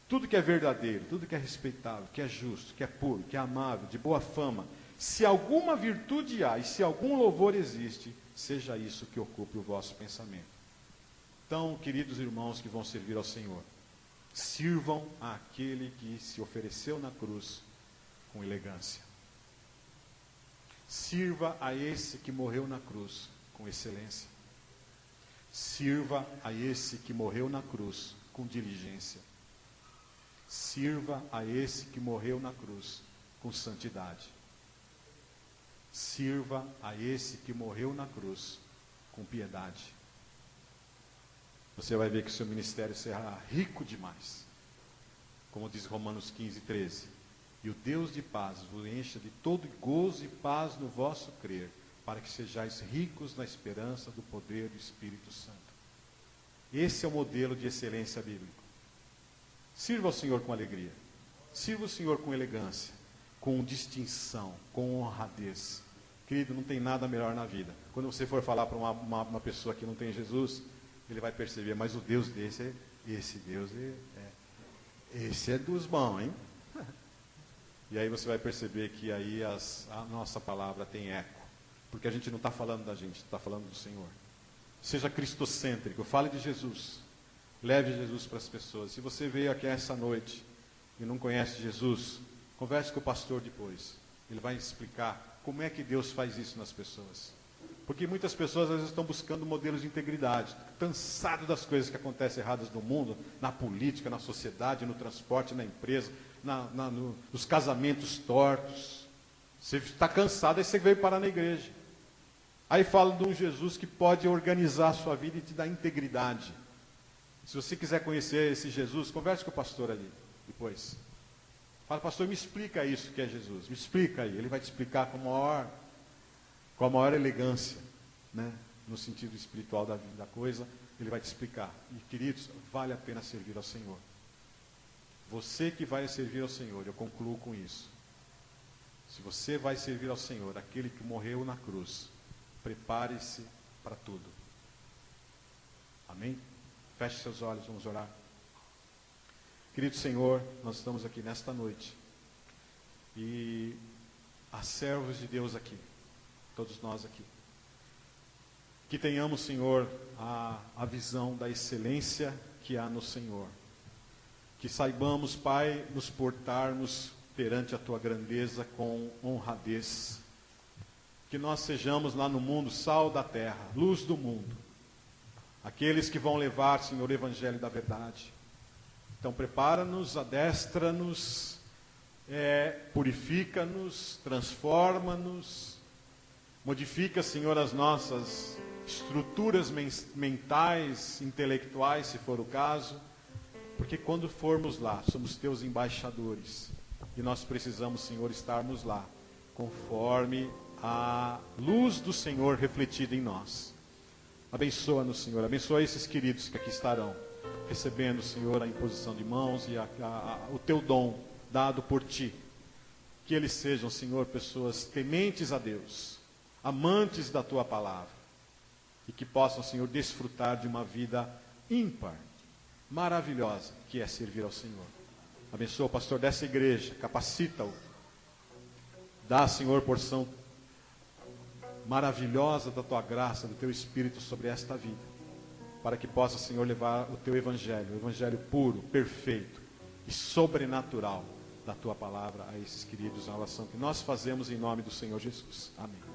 Tudo que é verdadeiro, tudo que é respeitável, que é justo, que é puro, que é amável, de boa fama, se alguma virtude há e se algum louvor existe, seja isso que ocupe o vosso pensamento. Então, queridos irmãos que vão servir ao Senhor, sirvam àquele que se ofereceu na cruz com elegância. Sirva a esse que morreu na cruz com excelência. Sirva a esse que morreu na cruz com diligência. Sirva a esse que morreu na cruz com santidade. Sirva a esse que morreu na cruz com piedade. Você vai ver que o seu ministério será rico demais. Como diz Romanos 15:13. E o Deus de paz vos encha de todo gozo e paz no vosso crer, para que sejais ricos na esperança do poder do Espírito Santo. Esse é o modelo de excelência bíblico. Sirva ao Senhor com alegria. Sirva o Senhor com elegância, com distinção, com honradez. Querido, não tem nada melhor na vida. Quando você for falar para uma pessoa que não tem Jesus, ele vai perceber, mas o Deus esse Deus esse é dos bons, hein? E aí você vai perceber que aí a nossa palavra tem eco. Porque a gente não está falando da gente, está falando do Senhor. Seja cristocêntrico, fale de Jesus. Leve Jesus para as pessoas. Se você veio aqui essa noite e não conhece Jesus, converse com o pastor depois. Ele vai explicar como é que Deus faz isso nas pessoas. Porque muitas pessoas às vezes estão buscando modelos de integridade, cansado das coisas que acontecem erradas no mundo, na política, na sociedade, no transporte, na empresa, nos casamentos tortos. Você está cansado, aí você veio parar na igreja. Aí fala de um Jesus que pode organizar a sua vida e te dar integridade. Se você quiser conhecer esse Jesus, converse com o pastor ali, depois. Fala, pastor, me explica isso que é Jesus, me explica aí. Ele vai te explicar com a maior elegância, né? No sentido espiritual da coisa, ele vai te explicar. E, queridos, vale a pena servir ao Senhor. Você que vai servir ao Senhor, eu concluo com isso. Se você vai servir ao Senhor, aquele que morreu na cruz, prepare-se para tudo. Amém? Feche seus olhos, vamos orar. Querido Senhor, nós estamos aqui nesta noite. E há servos de Deus aqui, todos nós aqui. Que tenhamos, Senhor, a visão da excelência que há no Senhor. Que saibamos, Pai, nos portarmos perante a Tua grandeza com honradez. Que nós sejamos lá no mundo sal da terra, luz do mundo. Aqueles que vão levar, Senhor, o Evangelho da verdade. Então prepara-nos, adestra-nos, purifica-nos, transforma-nos. Modifica, Senhor, as nossas estruturas mentais, intelectuais, se for o caso. Porque quando formos lá, somos Teus embaixadores. E nós precisamos, Senhor, estarmos lá, conforme a luz do Senhor refletida em nós. Abençoa-nos, Senhor. Abençoa esses queridos que aqui estarão, recebendo, Senhor, a imposição de mãos e o Teu dom dado por Ti. Que eles sejam, Senhor, pessoas tementes a Deus, amantes da Tua palavra. E que possam, Senhor, desfrutar de uma vida ímpar, maravilhosa, que é servir ao Senhor. Abençoa o pastor dessa igreja, capacita-o. Dá, Senhor, porção maravilhosa da Tua graça, do Teu Espírito sobre esta vida, para que possa, Senhor, levar o Teu Evangelho, o Evangelho puro, perfeito e sobrenatural da Tua palavra a esses queridos, na oração que nós fazemos em nome do Senhor Jesus. Amém.